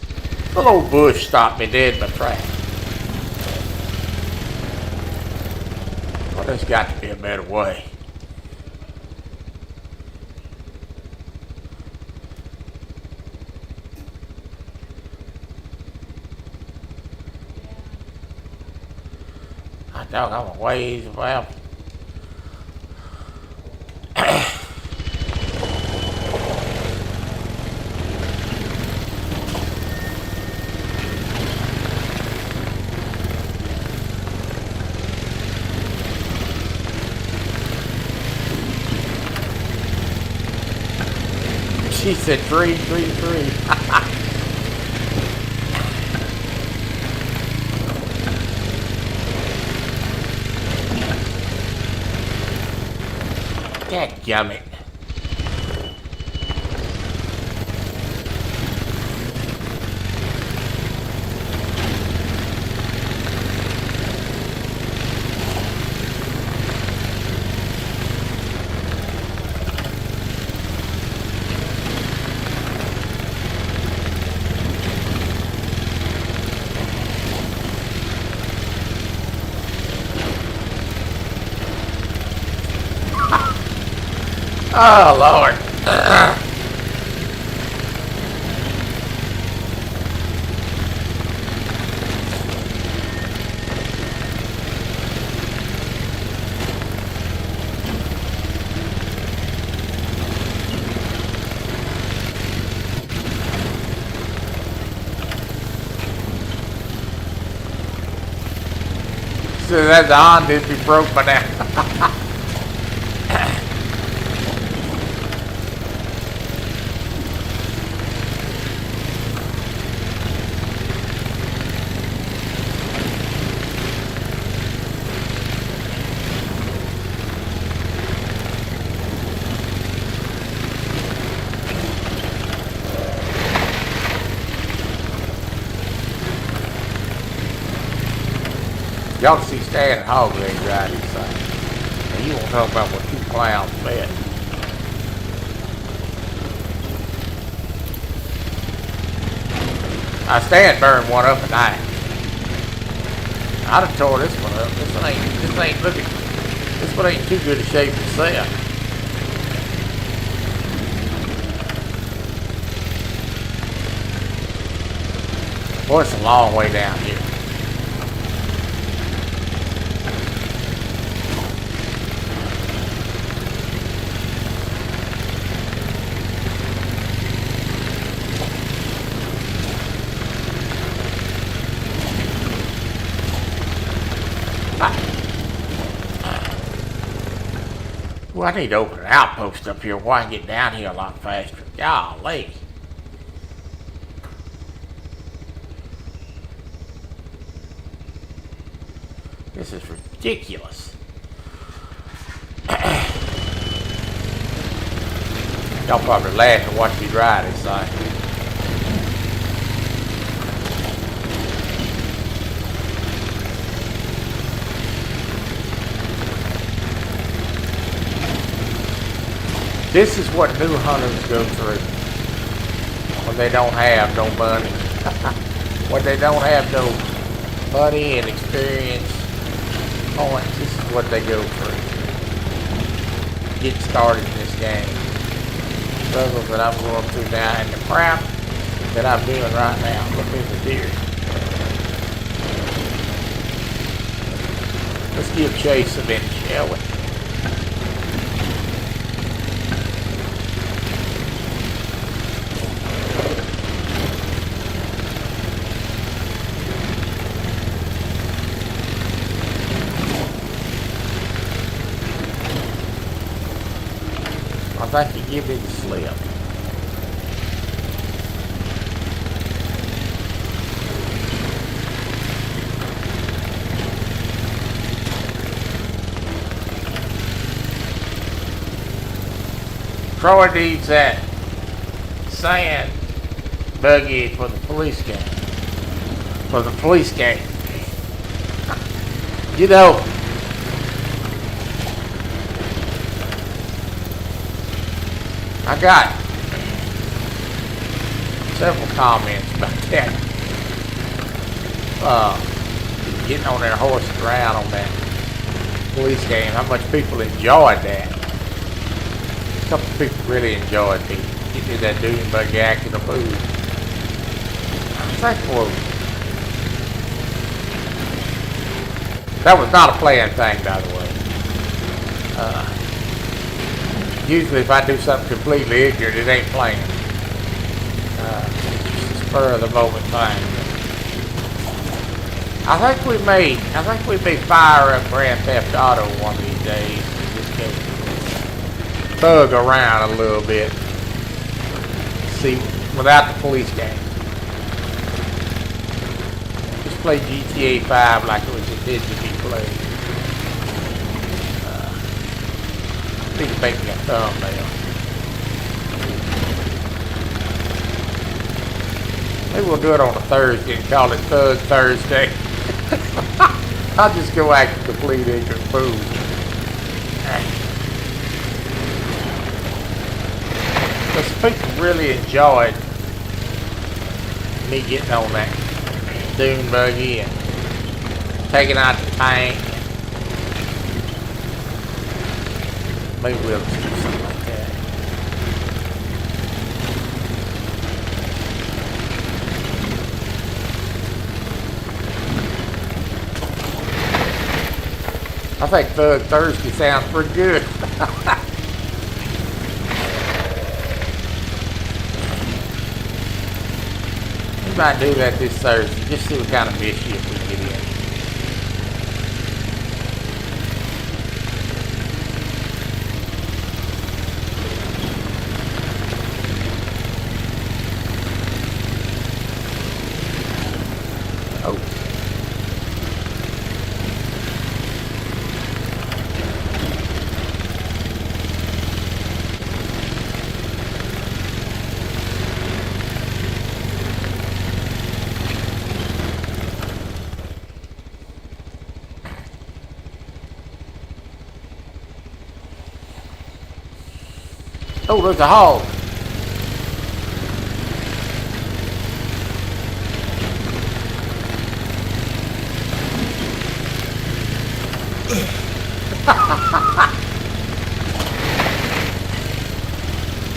Little old bush stopped me dead in my track. Well, there's got to be a better way. Hot dog, I'm a ways away. She said 333. Dadgummit. Oh, Lord. So that on did be broke by now. Y'all see Stan and Hog Leg ride these things. And you won't talk about what two clowns met. I Stan burned one up at night. I'd have tore this one up. This one ain't too good a shape to sell. Boy, it's a long way down here. Well, I need to open an outpost up here where I can get down here a lot faster. Golly. This is ridiculous. Y'all probably laugh and watch me ride this thing. This is what new hunters go through when they don't have no money. When they don't have no money and experience points, this is what they go through. Get started in this game. Struggles that I'm going through now and the crap that I'm doing right now. Look at the deer. Let's give chase a minute, shall we? I think you give me the slip. Troy needs that sand buggy for the police game. For the police game. You know, I got several comments about that. Getting on their horse around on that police game. How much people enjoyed that. A couple of people really enjoyed getting that dune buggy acting a fool. That was not a planned thing, by the way. Usually if I do something completely ignorant, it ain't planned. It's a spur of the moment thing. I think we may fire up Grand Theft Auto one of these days and just go bug around a little bit. See, without the police game. Just play GTA 5 like it was intended to be played. Please make me a thumbnail. Maybe we'll do it on a Thursday and call it Thug Thursday. I'll just go act a complete ignorant fool. Because people really enjoyed me getting on that dune buggy and taking out the tank. Maybe we'll just do something like that. I think Thug Thursday sounds pretty good. We might do that this Thursday. Just see what kind of mischief we get in. Oh, there's a hog.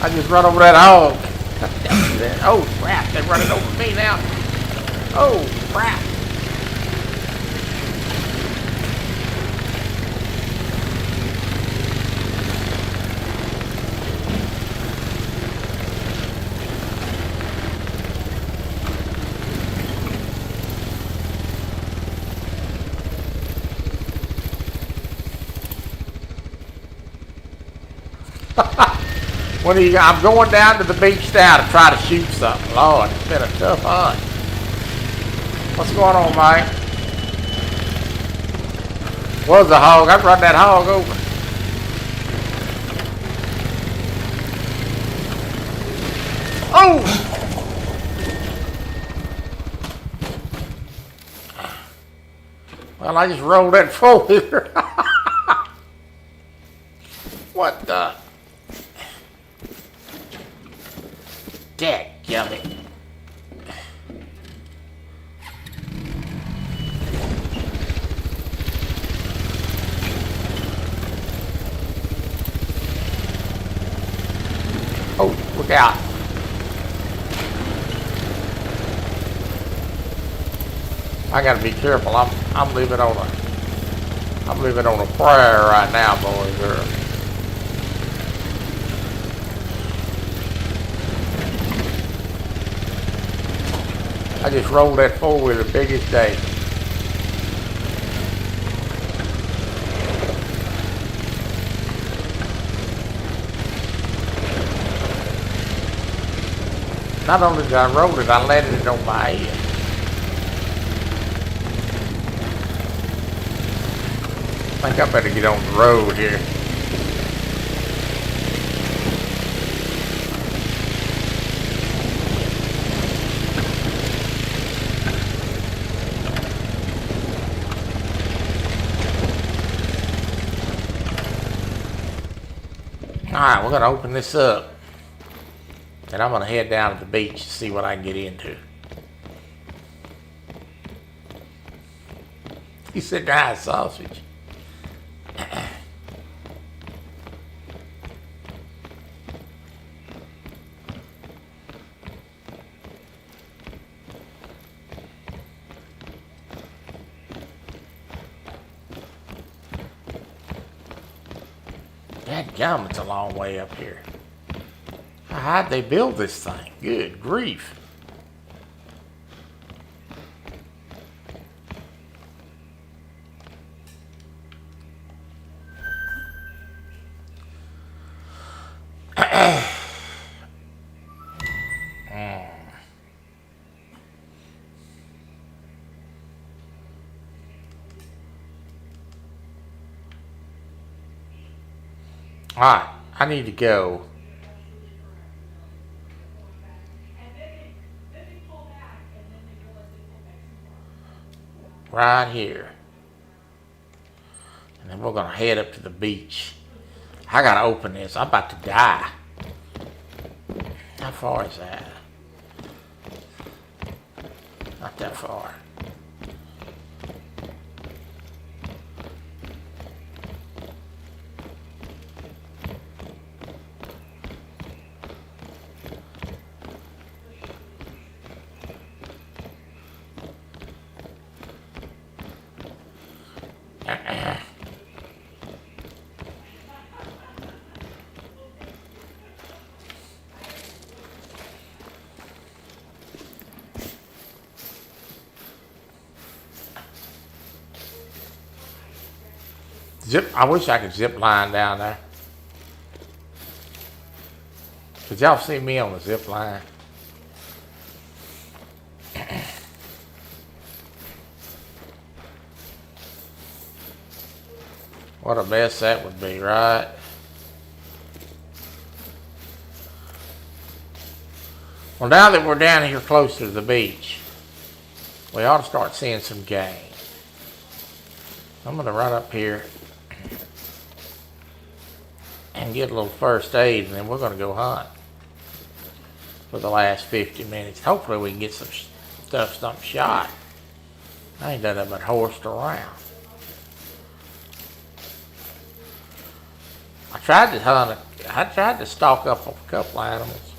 I just run over that hog. Oh, crap. They're running over me now. Oh, crap. I'm going down to the beach now to try to shoot something. Lord, it's been a tough hunt. What's going on, Mike? Was a hog. I'd run that hog over. Oh! Well, I just rolled that four-wheeler. What the? Dadgummit. Oh, look out. I gotta be careful. I'm living on a prayer right now, boys and girls. I just rolled that four-wheeler biggest day. Not only did I roll it, I landed it on my head. I think I better get on the road here. Alright, we're going to open this up. And I'm going to head down to the beach to see what I can get into. He said, "Dry sausage." Dadgum, it's a long way up here. How'd they build this thing? Good grief. Alright, I need to go. Right here. And then we're going to head up to the beach. I got to open this. I'm about to die. How far is that? Not that far. I wish I could zip line down there. Did y'all see me on the zip line? What a mess that would be, right? Well, now that we're down here closer to the beach, we ought to start seeing some game. I'm going to run up here and get a little first aid, and then we're going to go hunt for the last 50 minutes. Hopefully we can get some stuff, something shot. I ain't done nothing but horsed around. I tried to stalk up a couple animals.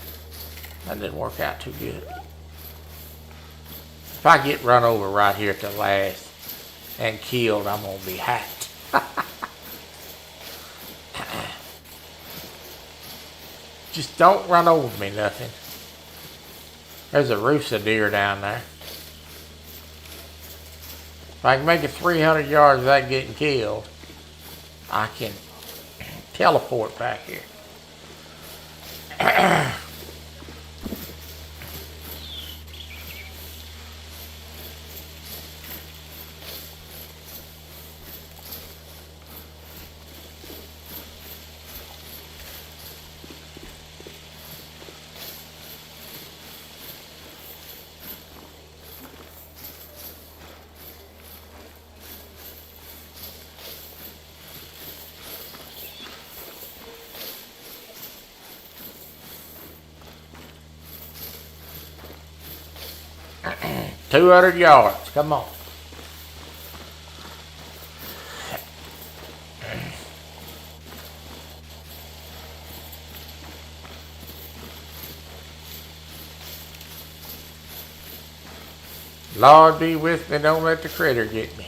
That didn't work out too good. If I get run over right here at the last and killed, I'm going to be hacked. Just don't run over me, nothing. There's a rooster deer down there. If I can make it 300 yards without getting killed, I can teleport back here. 200 yards, come on. Lord be with me, don't let the critter get me.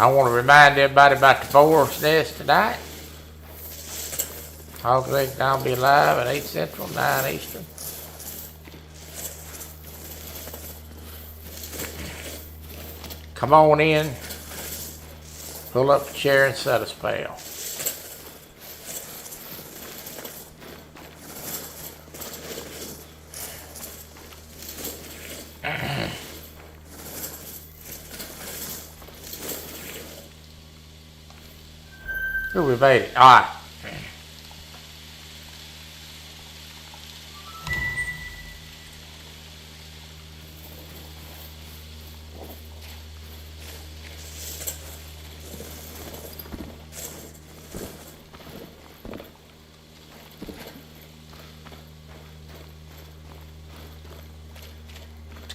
I want to remind everybody about the Boar's Nest tonight. Hog Leg I'll be live at 8 Central, 9 Eastern. Come on in, pull up a chair and set a spell. Ooh, we made it. All right.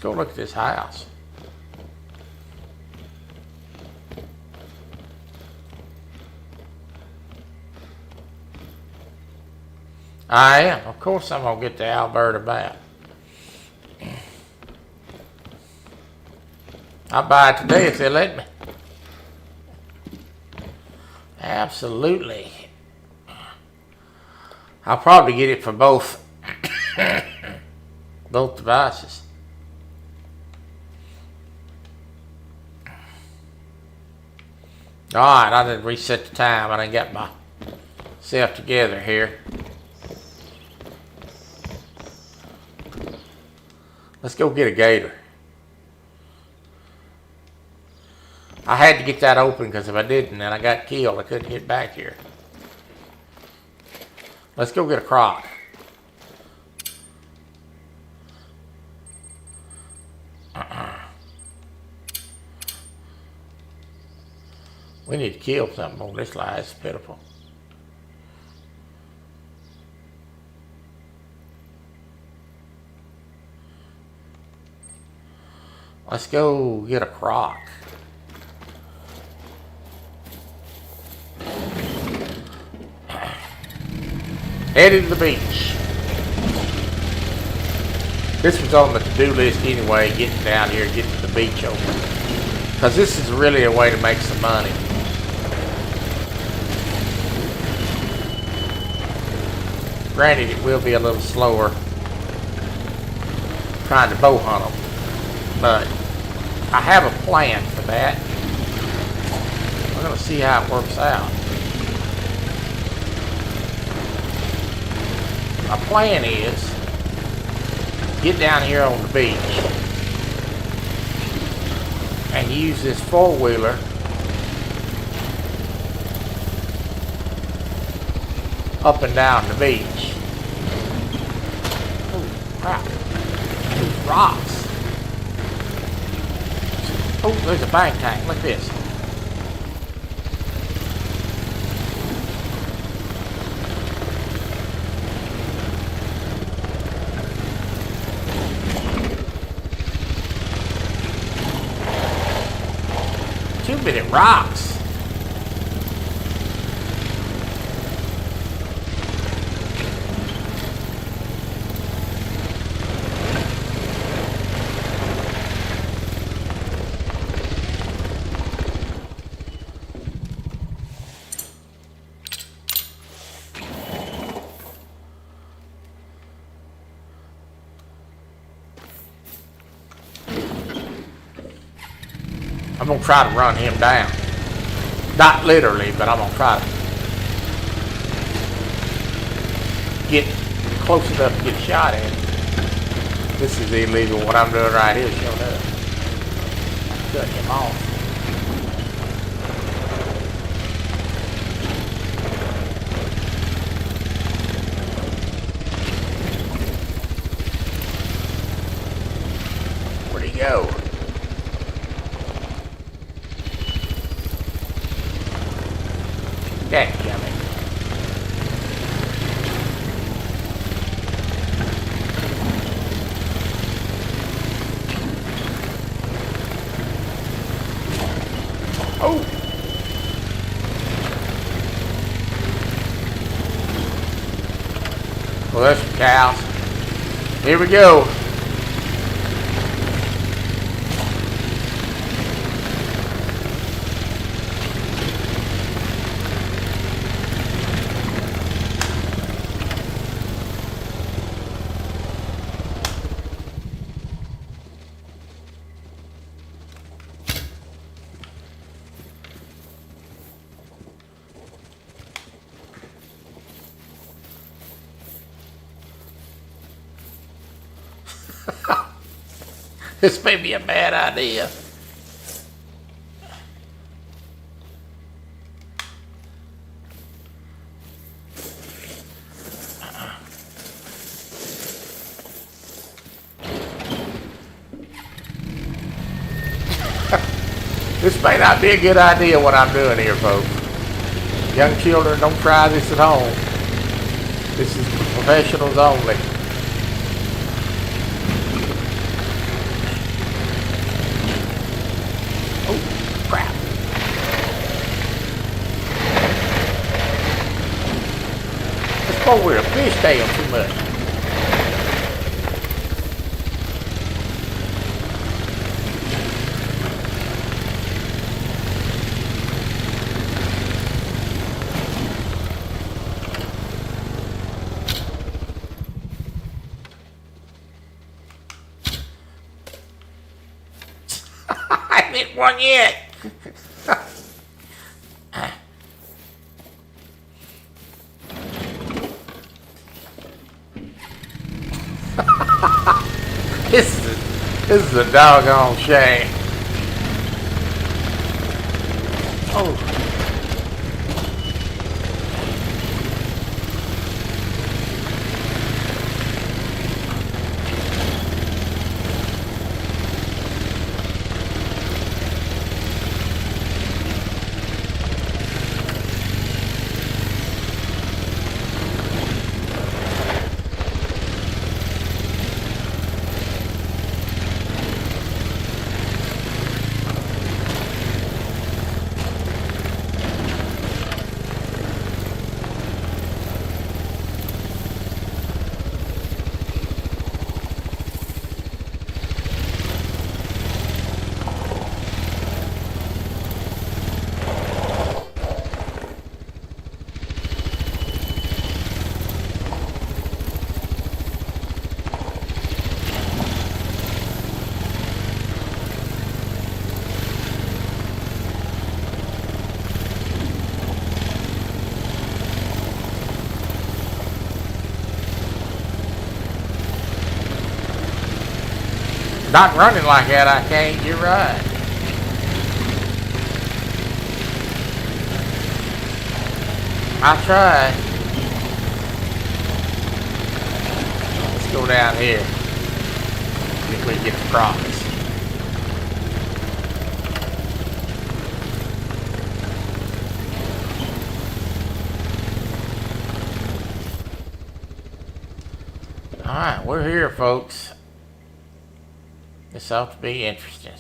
go look at this house. I am. Of course I'm going to get the Alberta bat. I'll buy it today if they let me. Absolutely. I'll probably get it for both both devices. Alright, I didn't reset the time. I done got myself together here. Let's go get a gator. I had to get that open because if I didn't, then I got killed. I couldn't get back here. Let's go get a croc. We need to kill something on this line. It's pitiful. Let's go get a croc. Headed to the beach. This was on the to-do list anyway, getting down here, getting the beach open. Because this is really a way to make some money. Granted, it will be a little slower trying to bow hunt them. But I have a plan for that. We're going to see how it works out. My plan is get down here on the beach and use this four-wheeler up and down the beach. Oh crap. These rocks. Oh, there's a bank tank. Look at this. Two-minute rocks. I'm going to try to run him down. Not literally, but I'm going to try to get close enough to get a shot at him. This is illegal. What I'm doing right here is showing up. I'm cutting him off. Where'd he go? Dadgummit. Oh! Well, there's some cows. Here we go. This may be a bad idea. This may not be a good idea what I'm doing here, folks. Young children, don't try this at home. This is for professionals only. over a fishtail too much. I haven't hit one yet. This is a doggone shame. Oh. Not running like that, I can't. You're right. I'll try. Let's go down here. See if we can get across. Alright, we're here, folks. This ought to be interesting.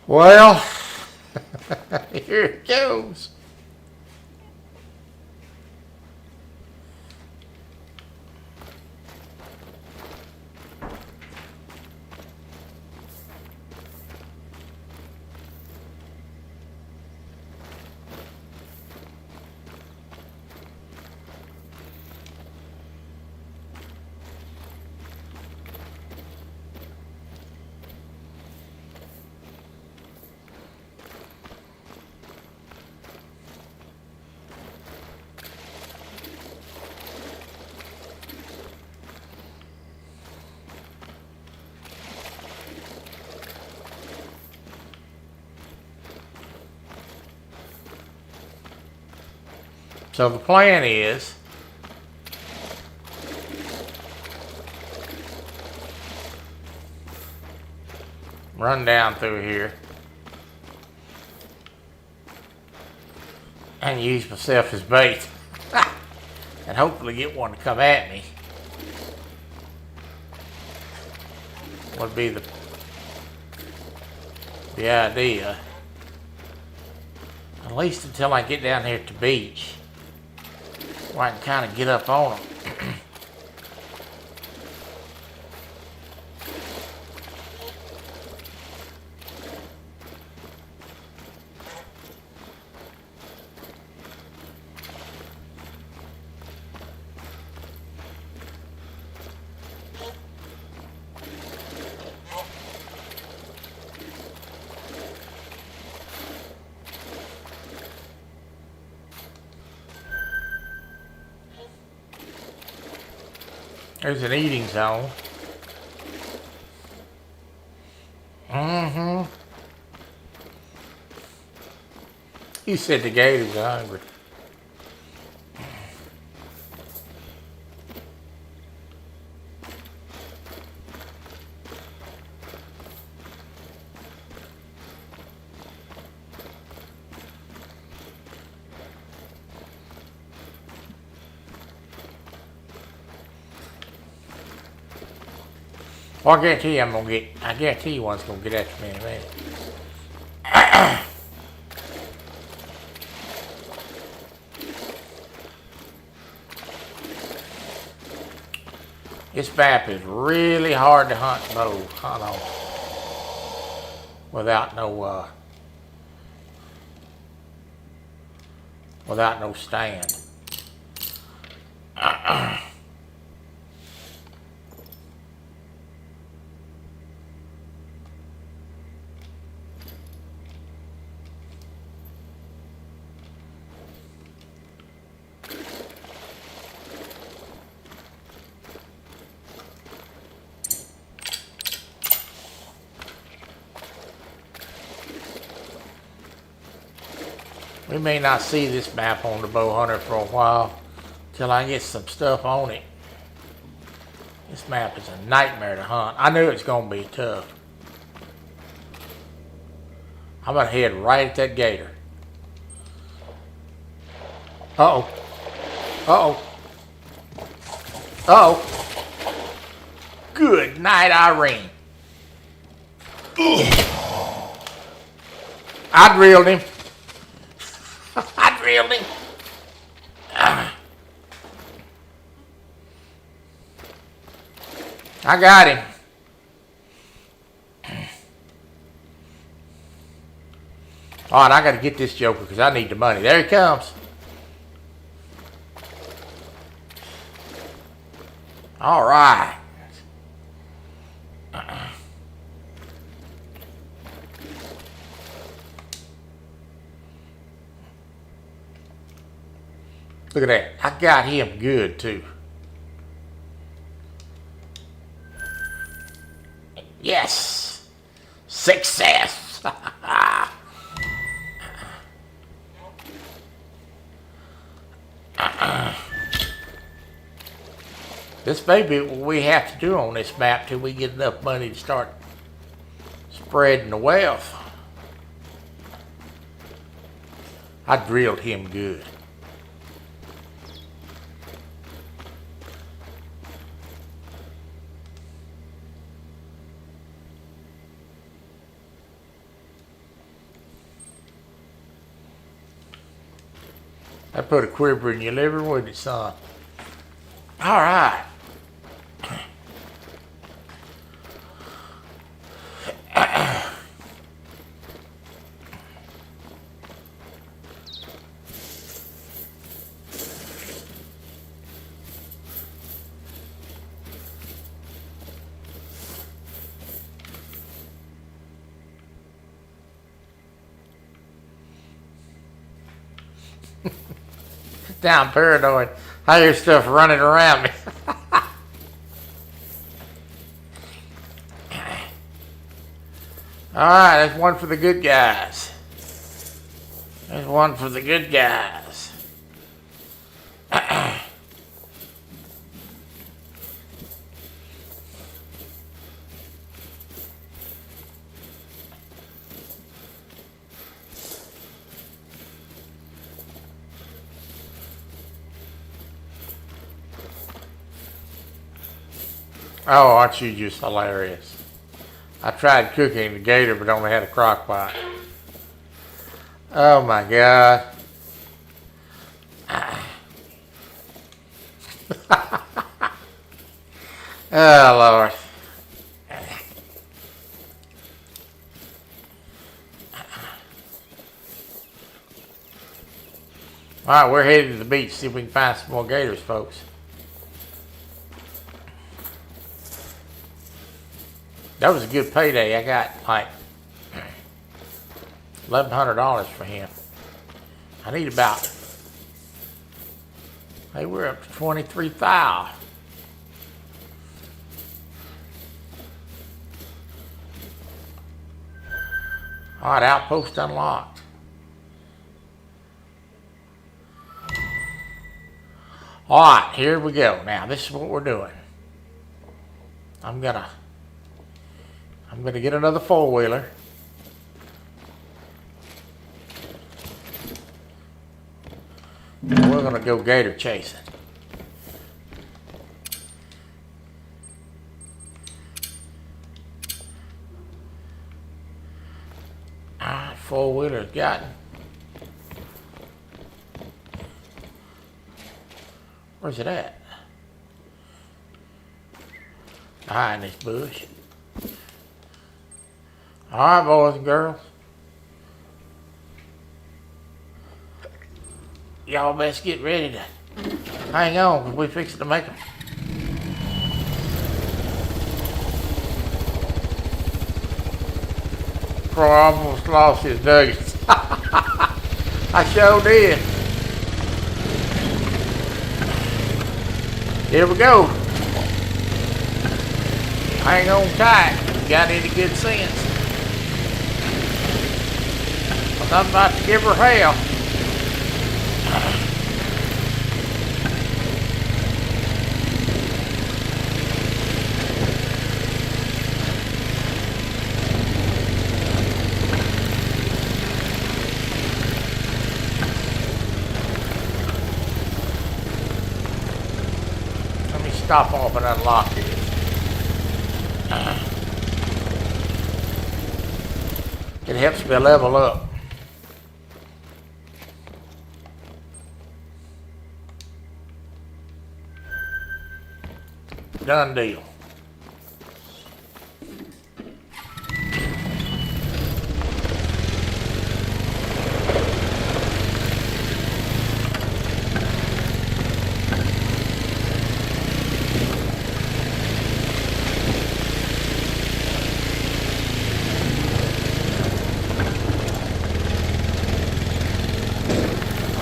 Well, here it goes. So the plan is run down through here and use myself as bait and hopefully get one to come at me. Would be the idea. At least until I get down here to the beach, where I can kind of get up on them. There's an eating zone. He said the gators are hungry. Well, I guarantee I guarantee you one's gonna get after me in a minute. This map is really hard to hunt on without no stand. We may not see this map on the Bow Hunter for a while till I get some stuff on it. This map is a nightmare to hunt. I knew it's gonna be tough. I'm gonna head right at that gator. Uh-oh. Uh-oh. Uh-oh. Good night, Irene. I drilled him. I drilled him. I got him. All right, I got to get this joker because I need the money. There he comes. All right. Look at that. I got him good too. Yes. Success. This may be what we have to do on this map till we get enough money to start spreading the wealth. I drilled him good. I put a quiver in your liver, wouldn't it, son? All right. Down paranoid. I hear stuff running around me. Alright, that's one for the good guys. There's one for the good guys. Oh, aren't you just hilarious? I tried cooking the gator, but only had a crock pot. Oh my God. Oh Lord. Alright, we're headed to the beach, see if we can find some more gators, folks. That was a good payday. I got like $1,100 for him. I need about, hey, we're up to 23,000. All right, outpost unlocked. All right, here we go. Now, this is what we're doing. I'm gonna get another four-wheeler. We're gonna go gator chasing. four-wheeler's gotten. Where's it at? Behind this bush. All right, boys and girls. Y'all best get ready to hang on, because we fixing to make them. Crow almost lost his nuggets. I sure did. Here we go. Hang on tight. You got any good sense? I'm about to give her hell. Let me stop off and unlock this. It helps me level up. Done deal.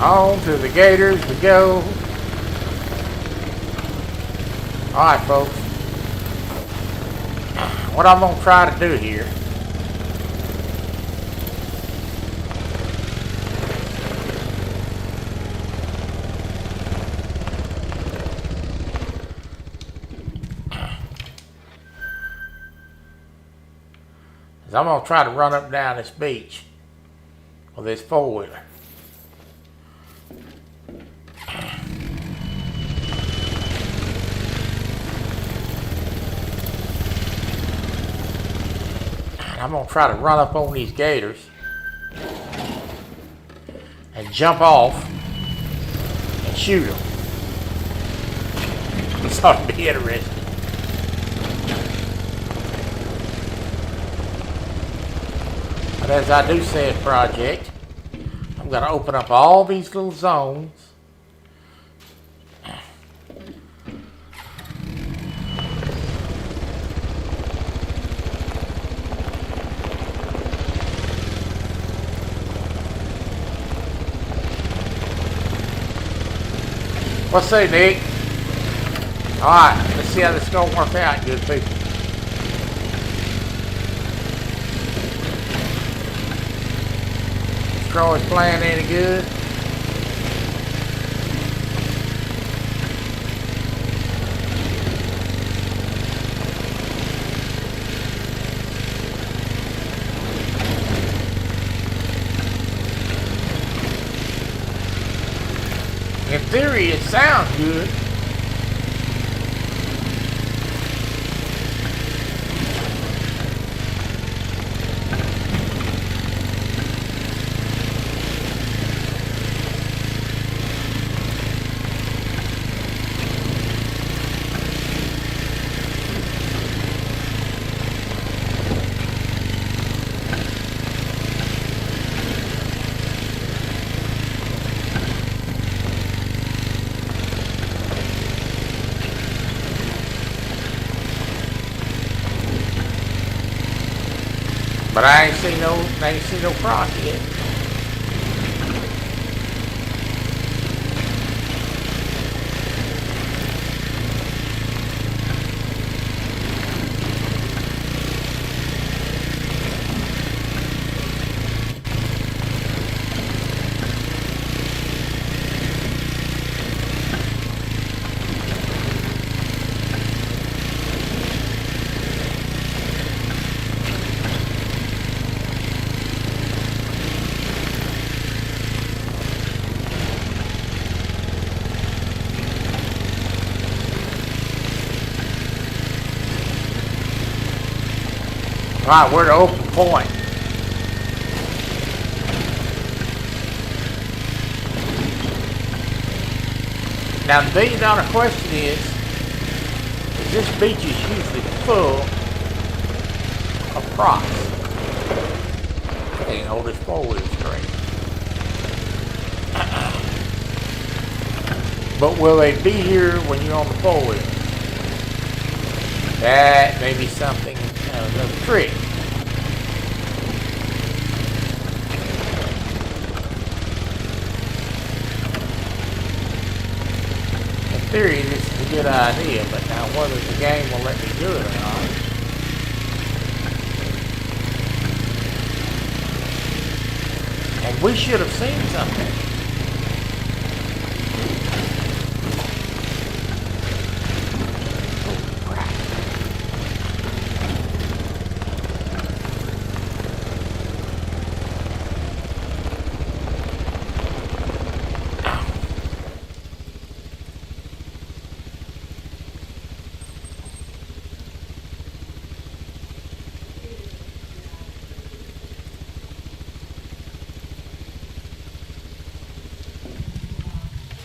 On to the gators we go. Alright, folks. What I'm going to try to do here is I'm going to try to run up and down this beach with this four-wheeler. I'm going to try to run up on these gators and jump off and shoot them. This ought to be interesting. But as I do said project, I'm going to open up all these little zones. What's say, Nick? Alright, let's see how this is going to work out, good people. Troy's playing any good? In theory, it sounds good. But I ain't seen no croc yet. Alright, we're at the open point. Now the $1 question is this beach is usually full of crocs. Can't hold this 4-wheel straight. But will they be here when you're on the 4-wheel? That may be something, another trick. In theory, this is a good idea, but now whether the game will let me do it or not. And we should have seen something.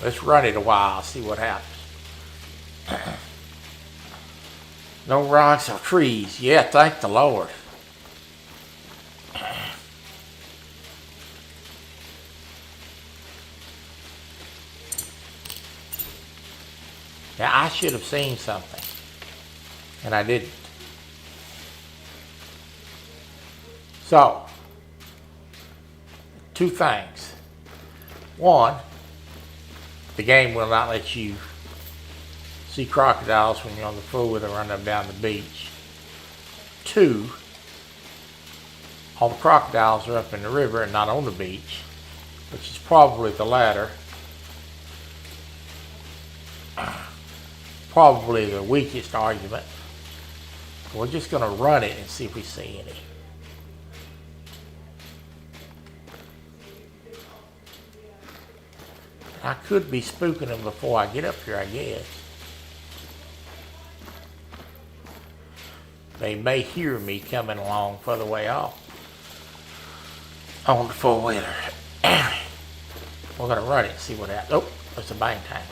Let's run it a while, see what happens. No rocks or trees. Yeah, thank the Lord. Yeah, I should have seen something, and I didn't. So, two things. One, the game will not let you see crocodiles when you're on the 4-wheel and run them down the beach. Two, all the crocodiles are up in the river and not on the beach, which is probably the latter. Probably the weakest argument. We're just going to run it and see if we see any. I could be spooking them before I get up here, I guess. They may hear me coming along further way off on the 4-wheeler. We're going to run it and see what happens. Oh, there's a bang time.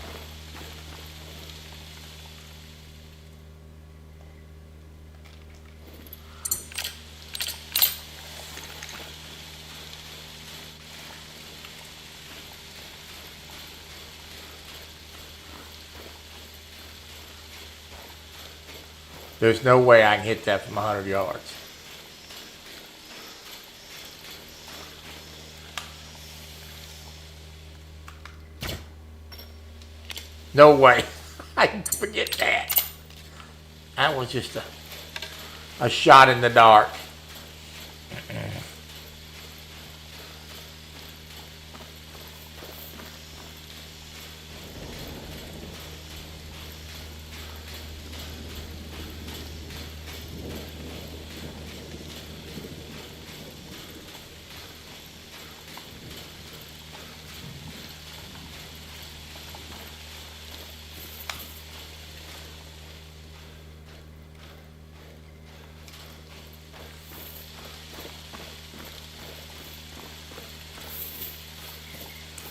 There's no way I can hit that from 100 yards. No way. I can forget that. That was just a shot in the dark.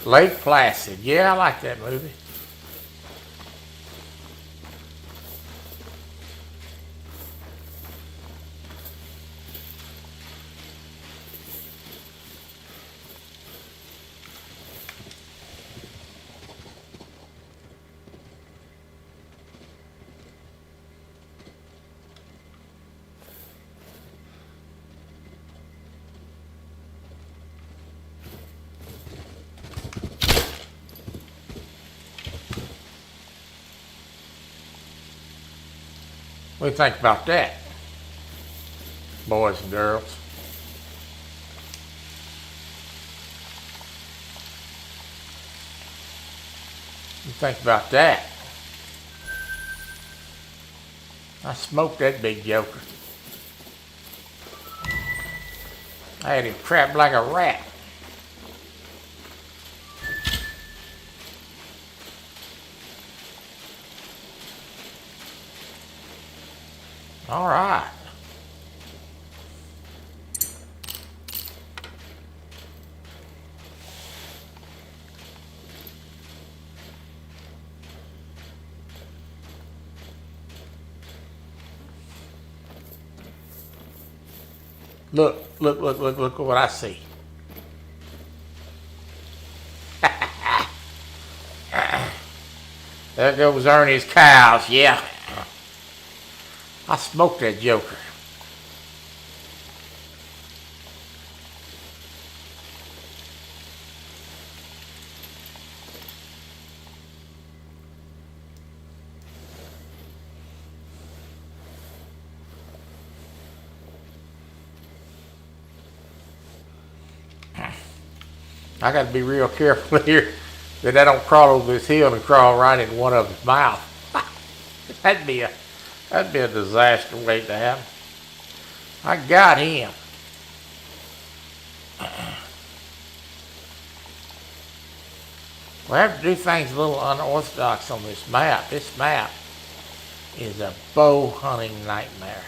Lake Placid. Yeah, I like that movie. What do you think about that, boys and girls? What do you think about that? I smoked that big joker. I had him trapped like a rat. All right. Look at what I see. There goes Ernie's cows, yeah. I smoked that joker. I got to be real careful here that I don't crawl over this hill and crawl right in one of his mouth. that'd be a disaster waiting to happen. I got him. We have to do things a little unorthodox on this map. This map is a bow hunting nightmare.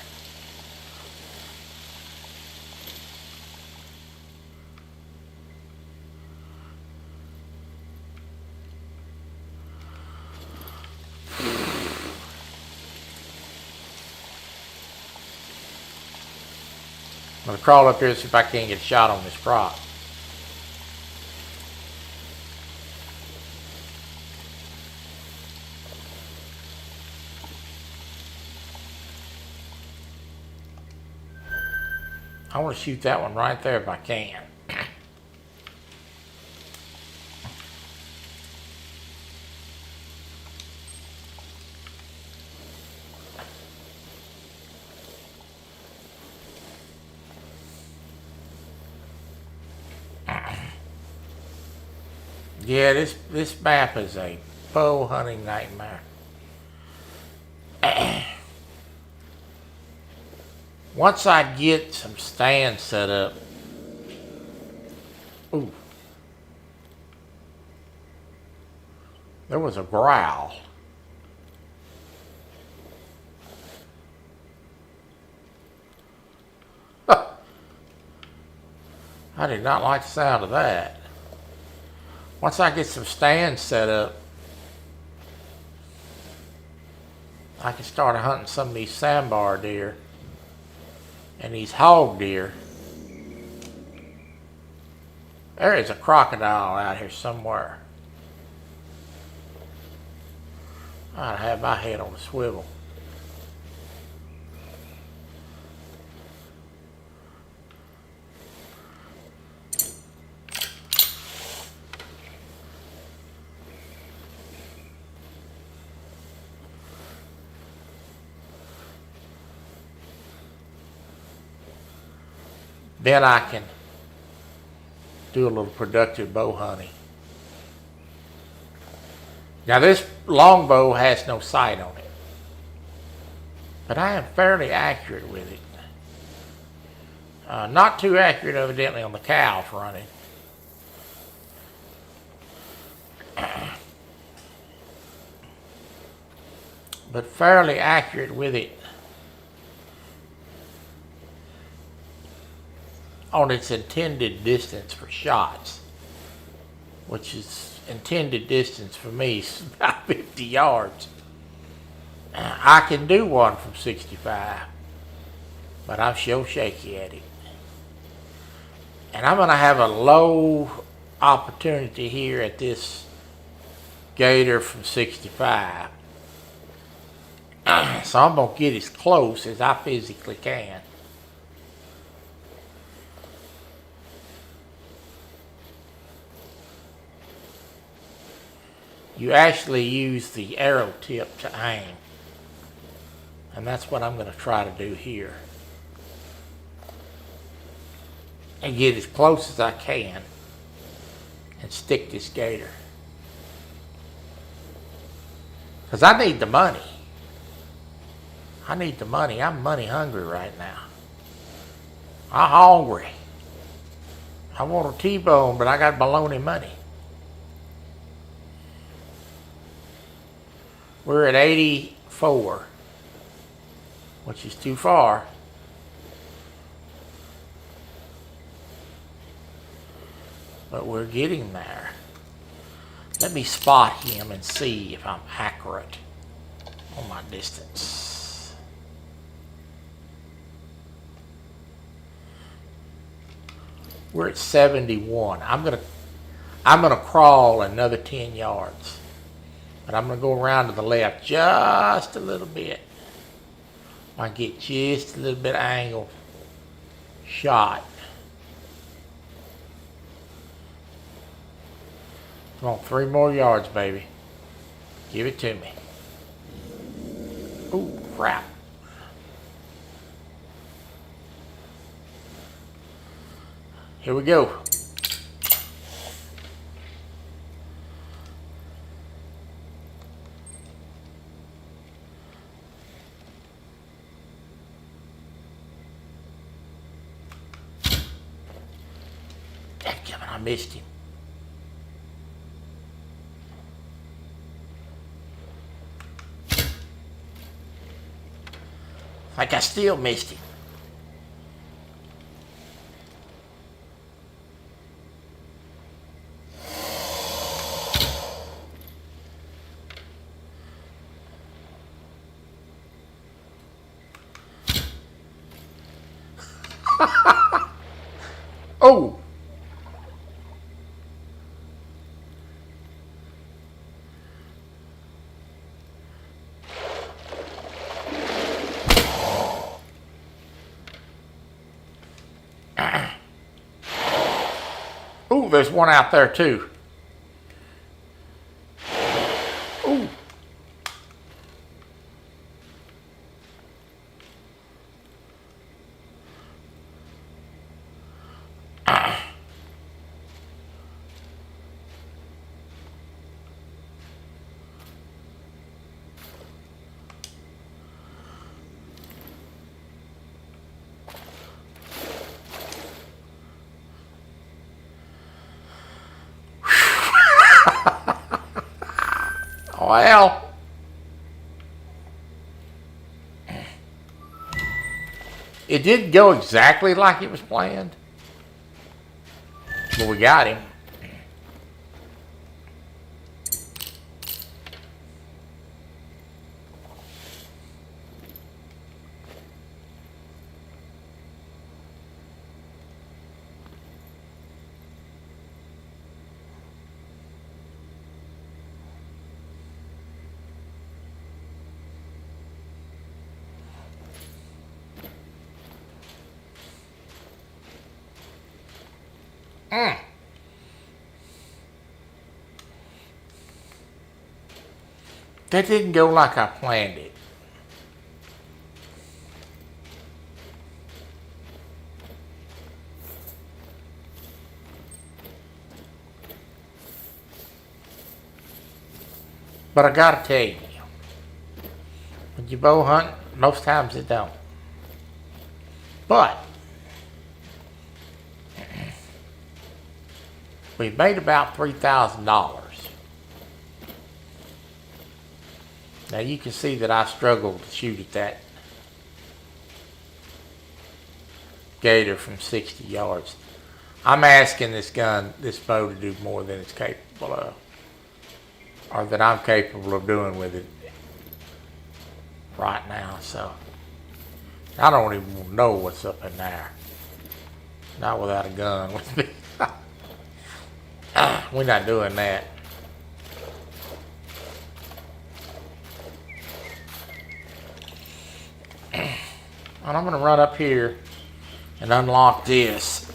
I'm going to crawl up here and see if I can't get a shot on this crop. I want to shoot that one right there if I can. Yeah, this map is a bow hunting nightmare. Once I get some stands set up, ooh, there was a growl. I did not like the sound of that. Once I get some stands set up, I can start hunting some of these sandbar deer and these hog deer. There is a crocodile out here somewhere. I ought to have my head on a swivel. Then I can do a little productive bow hunting. Now this longbow has no sight on it, but I am fairly accurate with it. Not too accurate evidently on the cows running. But fairly accurate with it on its intended distance for shots, which is intended distance for me is about 50 yards. I can do one from 65, but I'm sure shaky at it. And I'm going to have a low opportunity here at this gator from 65. So I'm going to get as close as I physically can. You actually use the arrow tip to aim. And that's what I'm going to try to do here. And get as close as I can and stick this gator. Because I need the money. I need the money. I'm money hungry right now. I'm hungry. I want a T-bone, but I got baloney money. We're at 84, which is too far. But we're getting there. Let me spot him and see if I'm accurate on my distance. We're at 71. I'm gonna crawl another 10 yards. But I'm gonna go around to the left just a little bit. I get just a little bit of angle shot. Come on, 3 more yards, baby. Give it to me. Ooh, crap. Here we go. Dadgummit, I missed him. Like I still missed him. Oh! Ooh, there's one out there too. Ooh. Well, it didn't go exactly like it was planned, but we got him. That didn't go like I planned it. But I gotta tell you, when you bow hunt, most times it don't. But we made about $3,000. Now you can see that I struggled to shoot at that gator from 60 yards. I'm asking this bow to do more than it's capable of, or that I'm capable of doing with it right now. So I don't even know what's up in there. Not without a gun with me. We're not doing that. And I'm going to run up here and unlock this.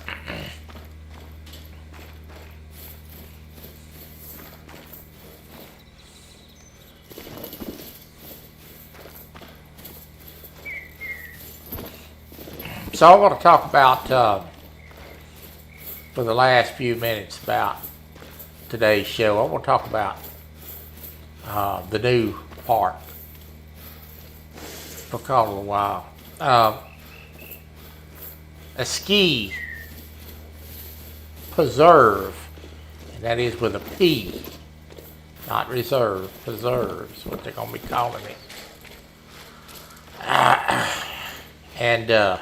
So I want to talk about, for the last few minutes, about today's show. I want to talk about the new park for call it a while. A ski preserve, and that is with a P, not reserve. Preserve is what they're going to be calling it. And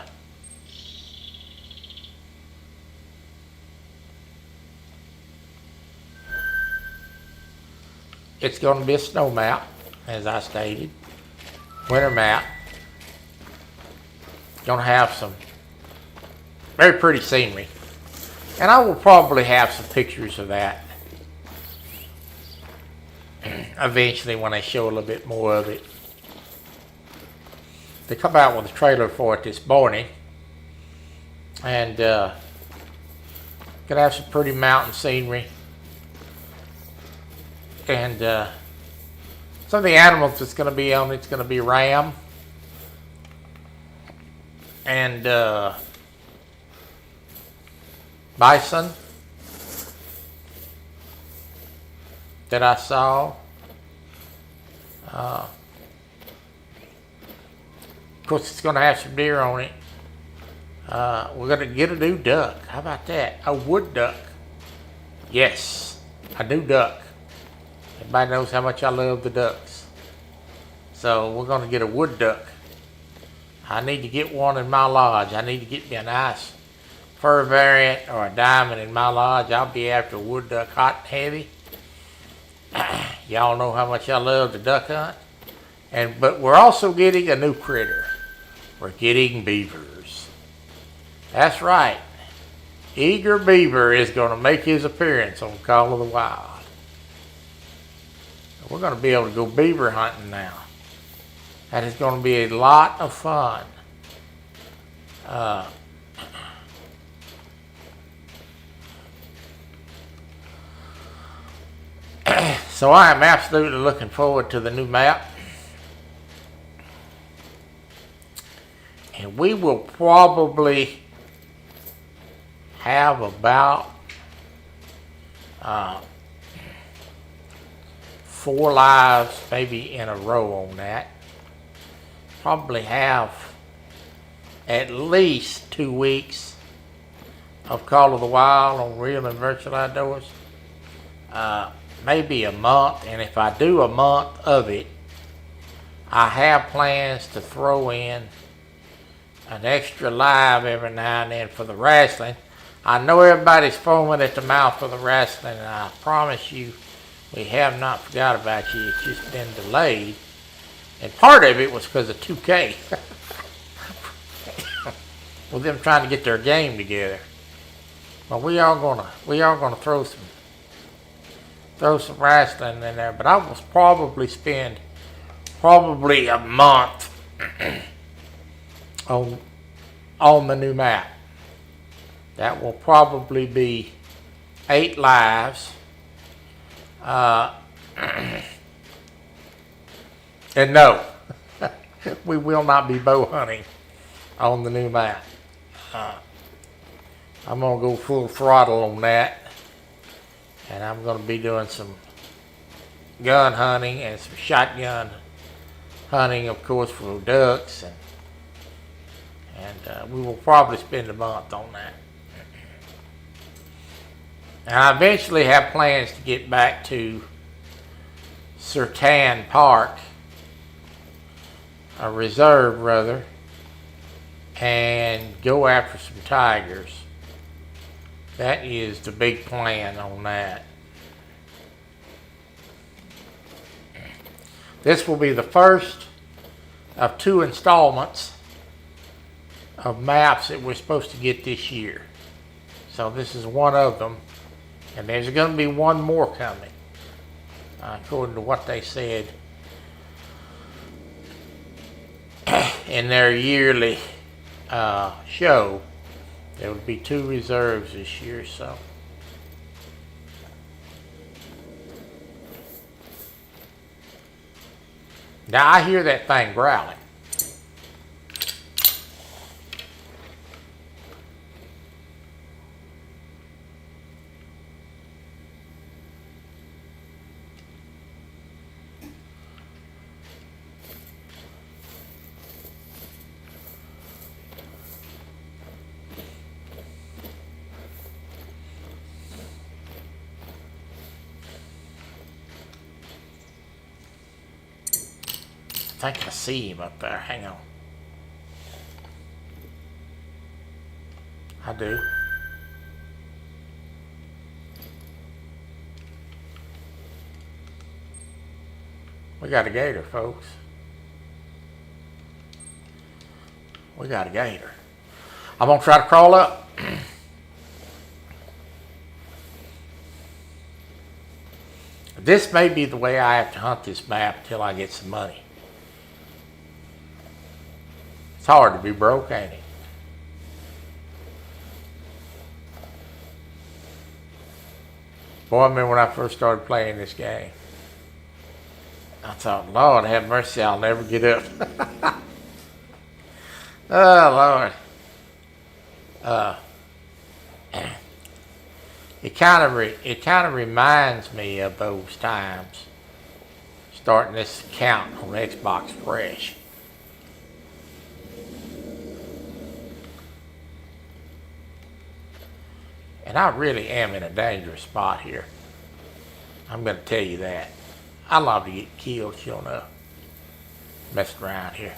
it's going to be a snow map, as I stated. Winter map. Going to have some very pretty scenery. And I will probably have some pictures of that eventually when I show a little bit more of it. They come out with a trailer for it this morning, and gonna have some pretty mountain scenery. And some of the animals that's gonna be on it's gonna be ram and bison that I saw. Of course, it's going to have some deer on it. We're going to get a new duck. How about that? A wood duck. Yes, a new duck. Everybody knows how much I love the ducks. So we're going to get a wood duck. I need to get one in my lodge. I need to get me a nice fur variant or a diamond in my lodge. I'll be after a wood duck hot and heavy. Y'all know how much I love to duck hunt. But we're also getting a new critter. We're getting beavers. That's right. Eager Beaver is going to make his appearance on Call of the Wild. We're going to be able to go beaver hunting now. That is going to be a lot of fun. So I am absolutely looking forward to the new map. And we will probably have about 4 lives maybe in a row on that. Probably have at least 2 weeks of Call of the Wild on Real and Virtual Outdoors. Maybe a month, and if I do a month of it, I have plans to throw in an extra live every now and then for the wrestling. I know everybody's foaming at the mouth for the wrestling, and I promise you, we have not forgot about you. It's just been delayed. And part of it was because of 2K. With them trying to get their game together. But we are gonna throw some wrestling in there. But I will probably spend a month on the new map. That will probably be 8 lives. And no, we will not be bow hunting on the new map. I'm going to go full throttle on that. And I'm going to be doing some gun hunting and some shotgun hunting, of course, for ducks. And we will probably spend a month on that. And I eventually have plans to get back to Sertan Park, a reserve rather, and go after some tigers. That is the big plan on that. This will be the first of 2 installments of maps that we're supposed to get this year. So this is one of them. And there's going to be one more coming, according to what they said in their yearly show. There will be 2 reserves this year, so. Now I hear that thing growling. I think I see him up there. Hang on. I do. We got a gator, folks. We got a gator. I'm going to try to crawl up. This may be the way I have to hunt this map until I get some money. It's hard to be broke, ain't it? Boy, I remember when I first started playing this game. I thought, Lord have mercy, I'll never get up. Oh, Lord. It kind of reminds me of those times starting this account on Xbox Fresh. And I really am in a dangerous spot here. I'm going to tell you that. I love to get killed, sure enough. Messing around here.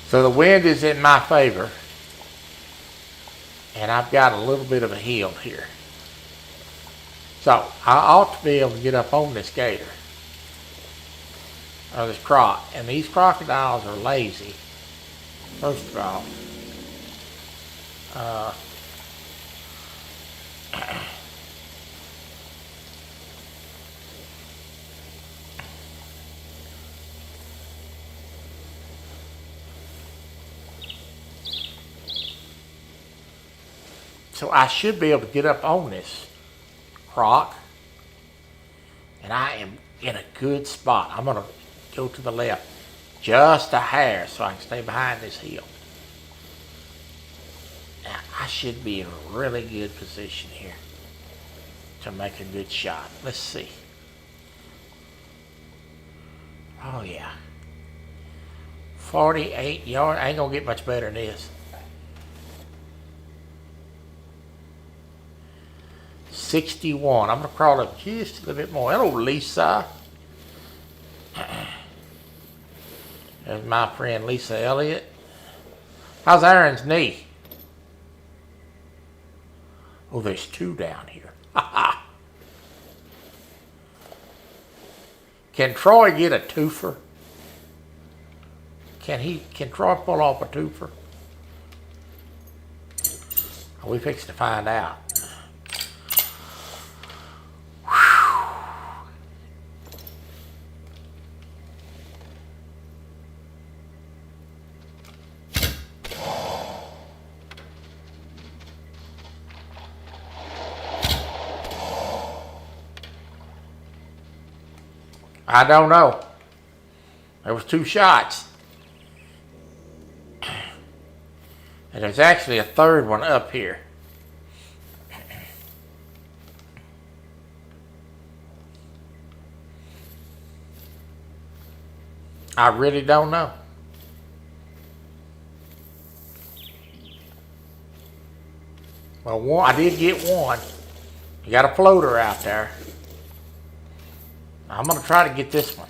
So the wind is in my favor. And I've got a little bit of a hill here. So I ought to be able to get up on this gator. Or this croc. And these crocodiles are lazy. First of all. So I should be able to get up on this croc. And I am in a good spot. I'm going to go to the left just a hair so I can stay behind this hill. Now, I should be in a really good position here to make a good shot. Let's see. Oh, yeah. 48 yards. I ain't going to get much better than this. 61. I'm going to crawl up just a little bit more. Hello, Lisa. There's my friend Lisa Elliott. How's Aaron's knee? Oh, there's two down here. Can Troy get a twofer? Can Troy pull off a twofer? Are we fixing to find out? I don't know. There was two shots. And there's actually a third one up here. I really don't know. Well, I did get one. You got a floater out there. I'm going to try to get this one.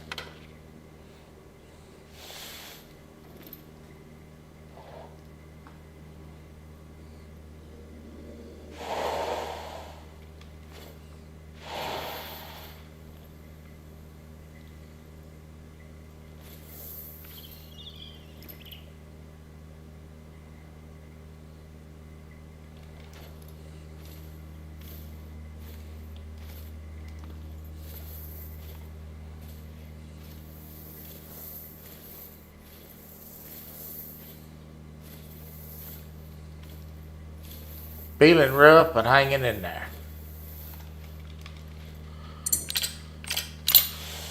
Feeling rough, but hanging in there.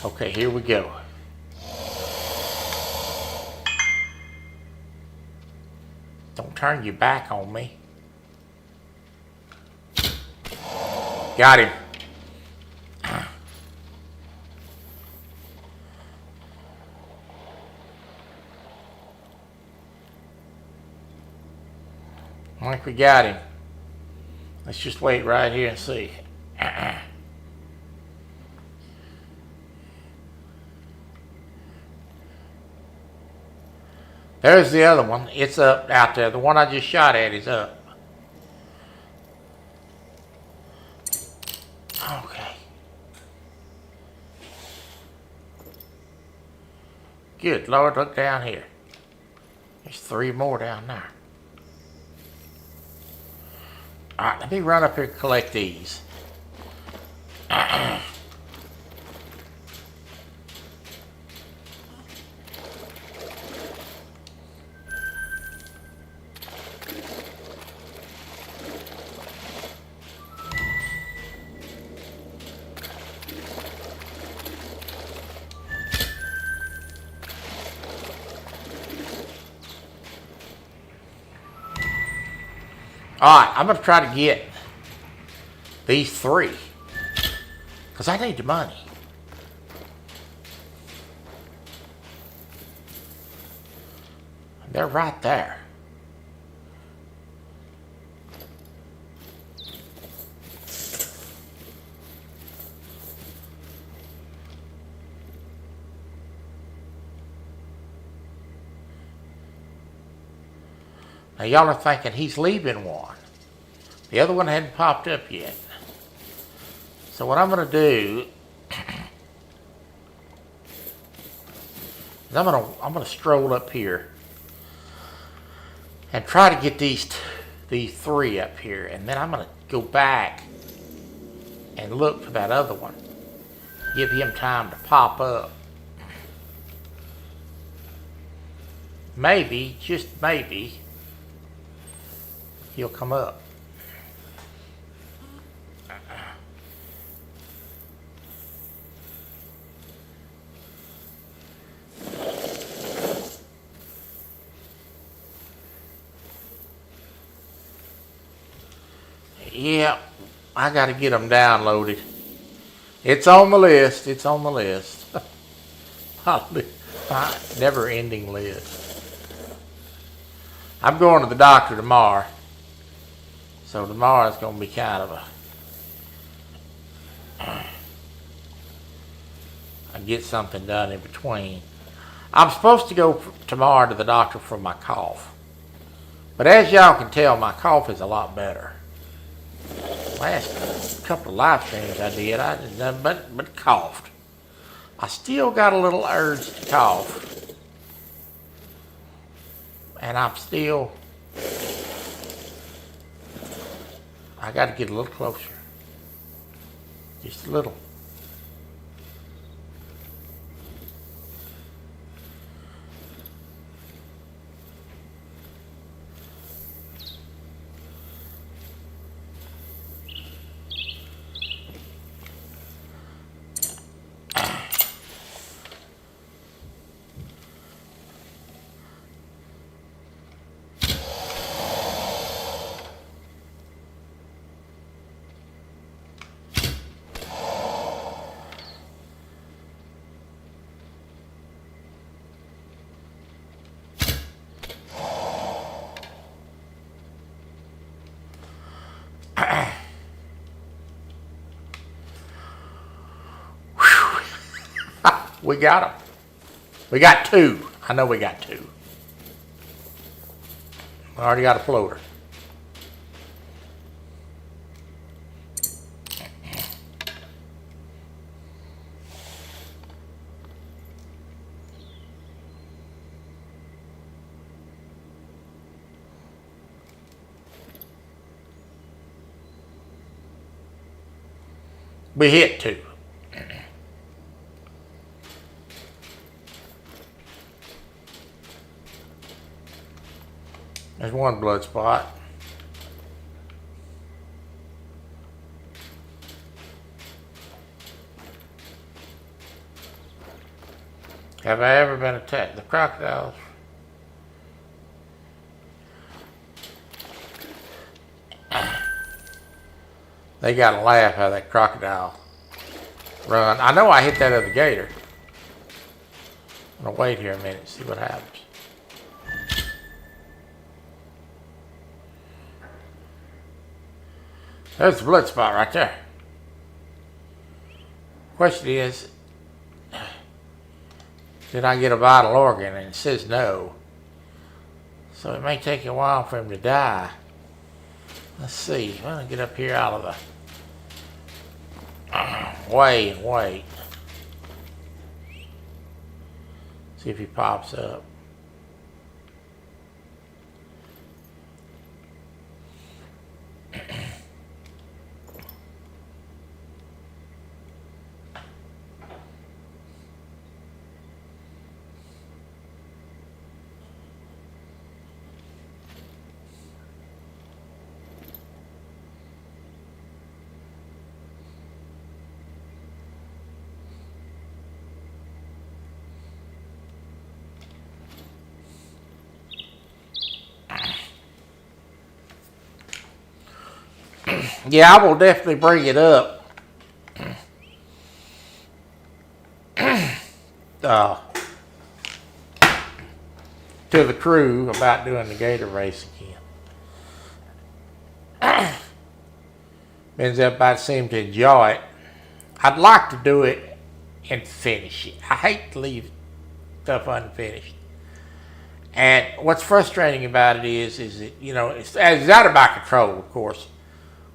Okay, here we go. Don't turn your back on me. Got him. I think we got him. Let's just wait right here and see. There's the other one. It's up out there. The one I just shot at is up. Okay. Good Lord, look down here. There's 3 more down there. Alright, let me run up here and collect these. Alright, I'm going to try to get these 3. Because I need the money. They're right there. Now y'all are thinking he's leaving one. The other one hadn't popped up yet. So what I'm going to do is I'm going to stroll up here and try to get these 3 up here, and then I'm going to go back and look for that other one. Give him time to pop up. Maybe, just maybe, he'll come up. Yeah, I got to get them downloaded. It's on the list. It's on the list. My never-ending list. I'm going to the doctor tomorrow. So tomorrow's going to be kind of I get something done in between. I'm supposed to go tomorrow to the doctor for my cough. But as y'all can tell, my cough is a lot better. Last couple of live streams I did, I did nothing but coughed. I still got a little urge to cough. And I'm still, I got to get a little closer. Just a little. We got them. We got 2. I know we got 2. I already got a floater. We hit 2. There's 1 blood spot. Have I ever been attacked? The crocodiles. They gotta laugh how that crocodile run. I know I hit that other gator. I'm gonna wait here a minute and see what happens. There's the blood spot right there. Question is, did I get a vital organ? And it says no. So it may take a while for him to die. Let's see. I'm going to get up here out of the way and wait. See See if he pops up. Yeah, I will definitely bring it up to the crew about doing the gator race again. Means everybody seemed to enjoy it. I'd like to do it and finish it. I hate to leave stuff unfinished. And what's frustrating about it is that, you know, it's out of my control, of course,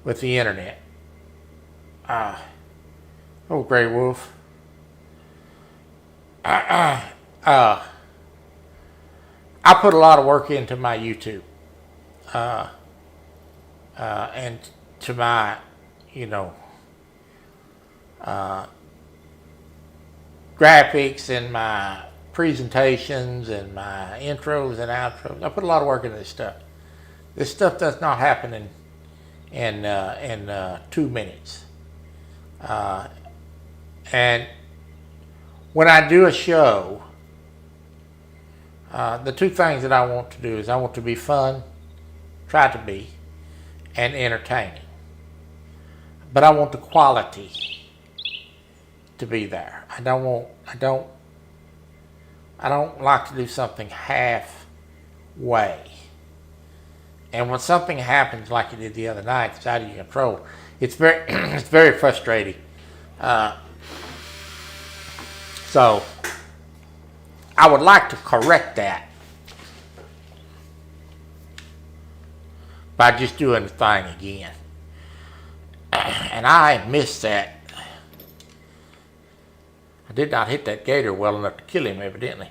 with the internet. Oh, Grey Wolf. I put a lot of work into my YouTube. And to my, you know, graphics and my presentations and my intros and outros. I put a lot of work into this stuff. This stuff does not happen in 2 minutes. And when I do a show, the two things that I want to do is I want to be fun, try to be, and entertaining. But I want the quality to be there. I don't like to do something halfway. And when something happens like it did the other night, it's out of your control. It's very, it's very frustrating. So I would like to correct that by just doing the thing again. And I missed that. I did not hit that gator well enough to kill him, evidently.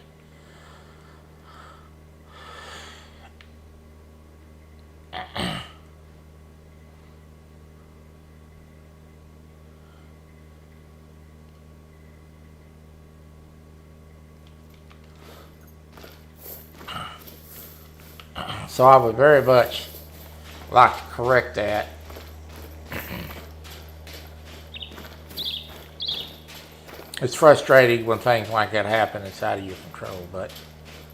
So I would very much like to correct that. It's frustrating when things like that happen inside of your control, but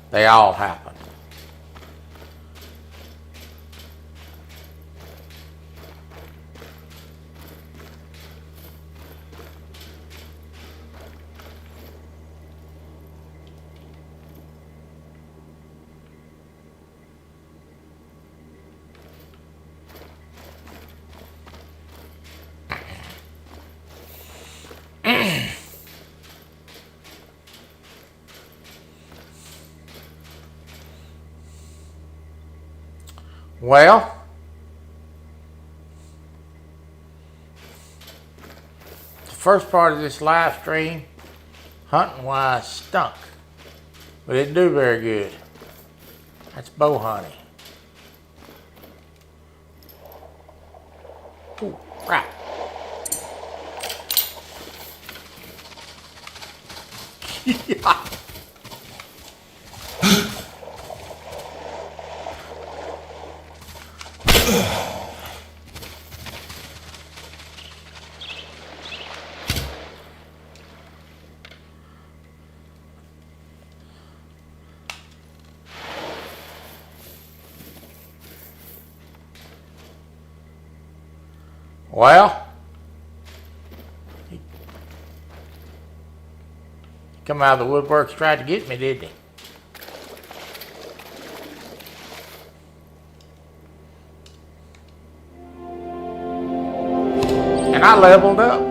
they all happen. Well, the first part of this live stream, hunting wise, stunk, but it didn't do very good. That's bow hunting. Ooh, right. Yeah. Well, he come out of the woodworks, tried to get me, didn't he? And I leveled up.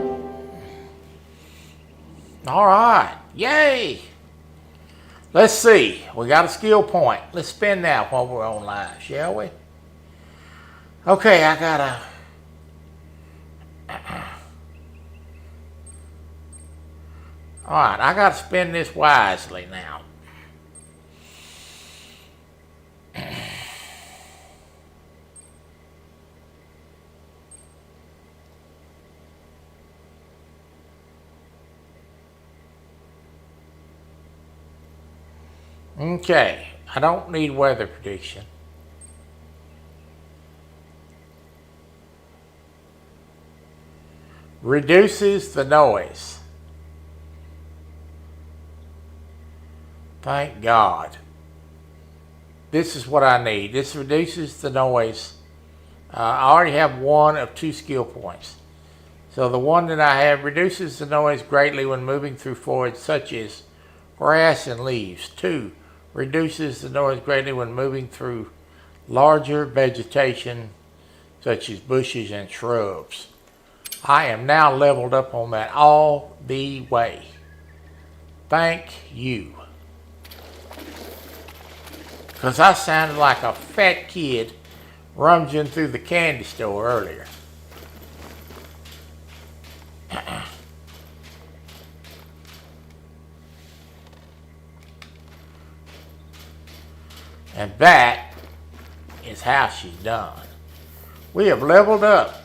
All right, yay! Let's see, we got a skill point. Let's spin that while we're on live, shall we? Okay, I gotta. All right, I got to spend this wisely now. Okay, I don't need weather prediction. Reduces the noise. Thank God. This is what I need. This reduces the noise. I already have one of 2 skill points. So the one that I have reduces the noise greatly when moving through foliage such as grass and leaves. 2, reduces the noise greatly when moving through larger vegetation such as bushes and shrubs. I am now leveled up on that all the way. Thank you. Because I sounded like a fat kid rummaging through the candy store earlier. And that is how she's done. We have leveled up.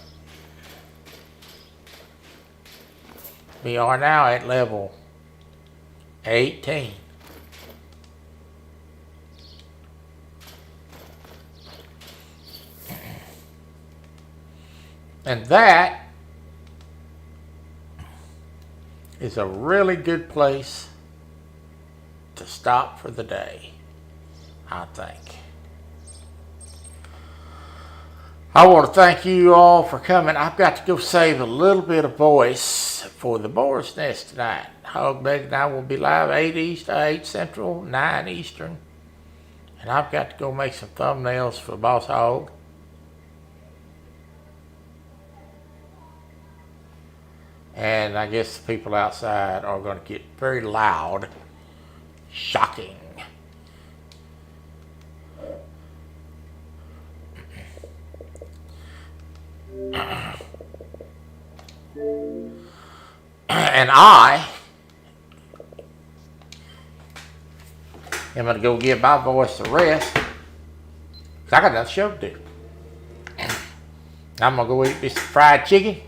We are now at level 18. And that is a really good place to stop for the day, I think. I want to thank you all for coming. I've got to go save a little bit of voice for the Boar's Nest tonight. Hogbeg and I will be live 8 East, 8 Central, 9 Eastern. And I've got to go make some thumbnails for Boss Hog. And I guess the people outside are going to get very loud. Shocking. And I am going to go give my voice a rest. Because I got another show to do. I'm going to go eat this fried chicken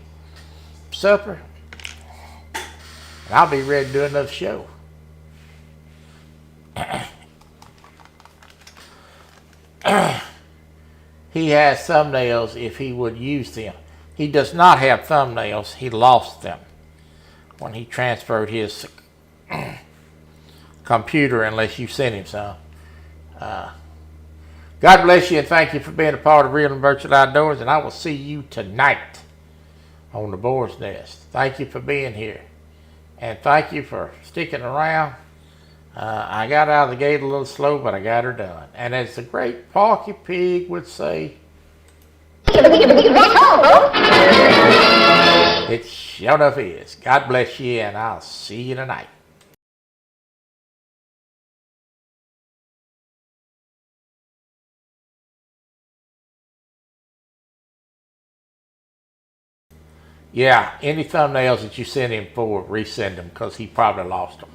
supper. And I'll be ready to do another show. He has thumbnails if he would use them. He does not have thumbnails. He lost them when he transferred his computer, unless you sent him some. God bless you and thank you for being a part of Real and Virtual Outdoors, and I will see you tonight on the Boar's Nest. Thank you for being here, and thank you for sticking around. I got out of the gate a little slow, but I got her done. And as the great Porky Pig would say, it sure enough is. God bless you, and I'll see you tonight. Yeah, any thumbnails that you sent him for, resend them, because he probably lost them.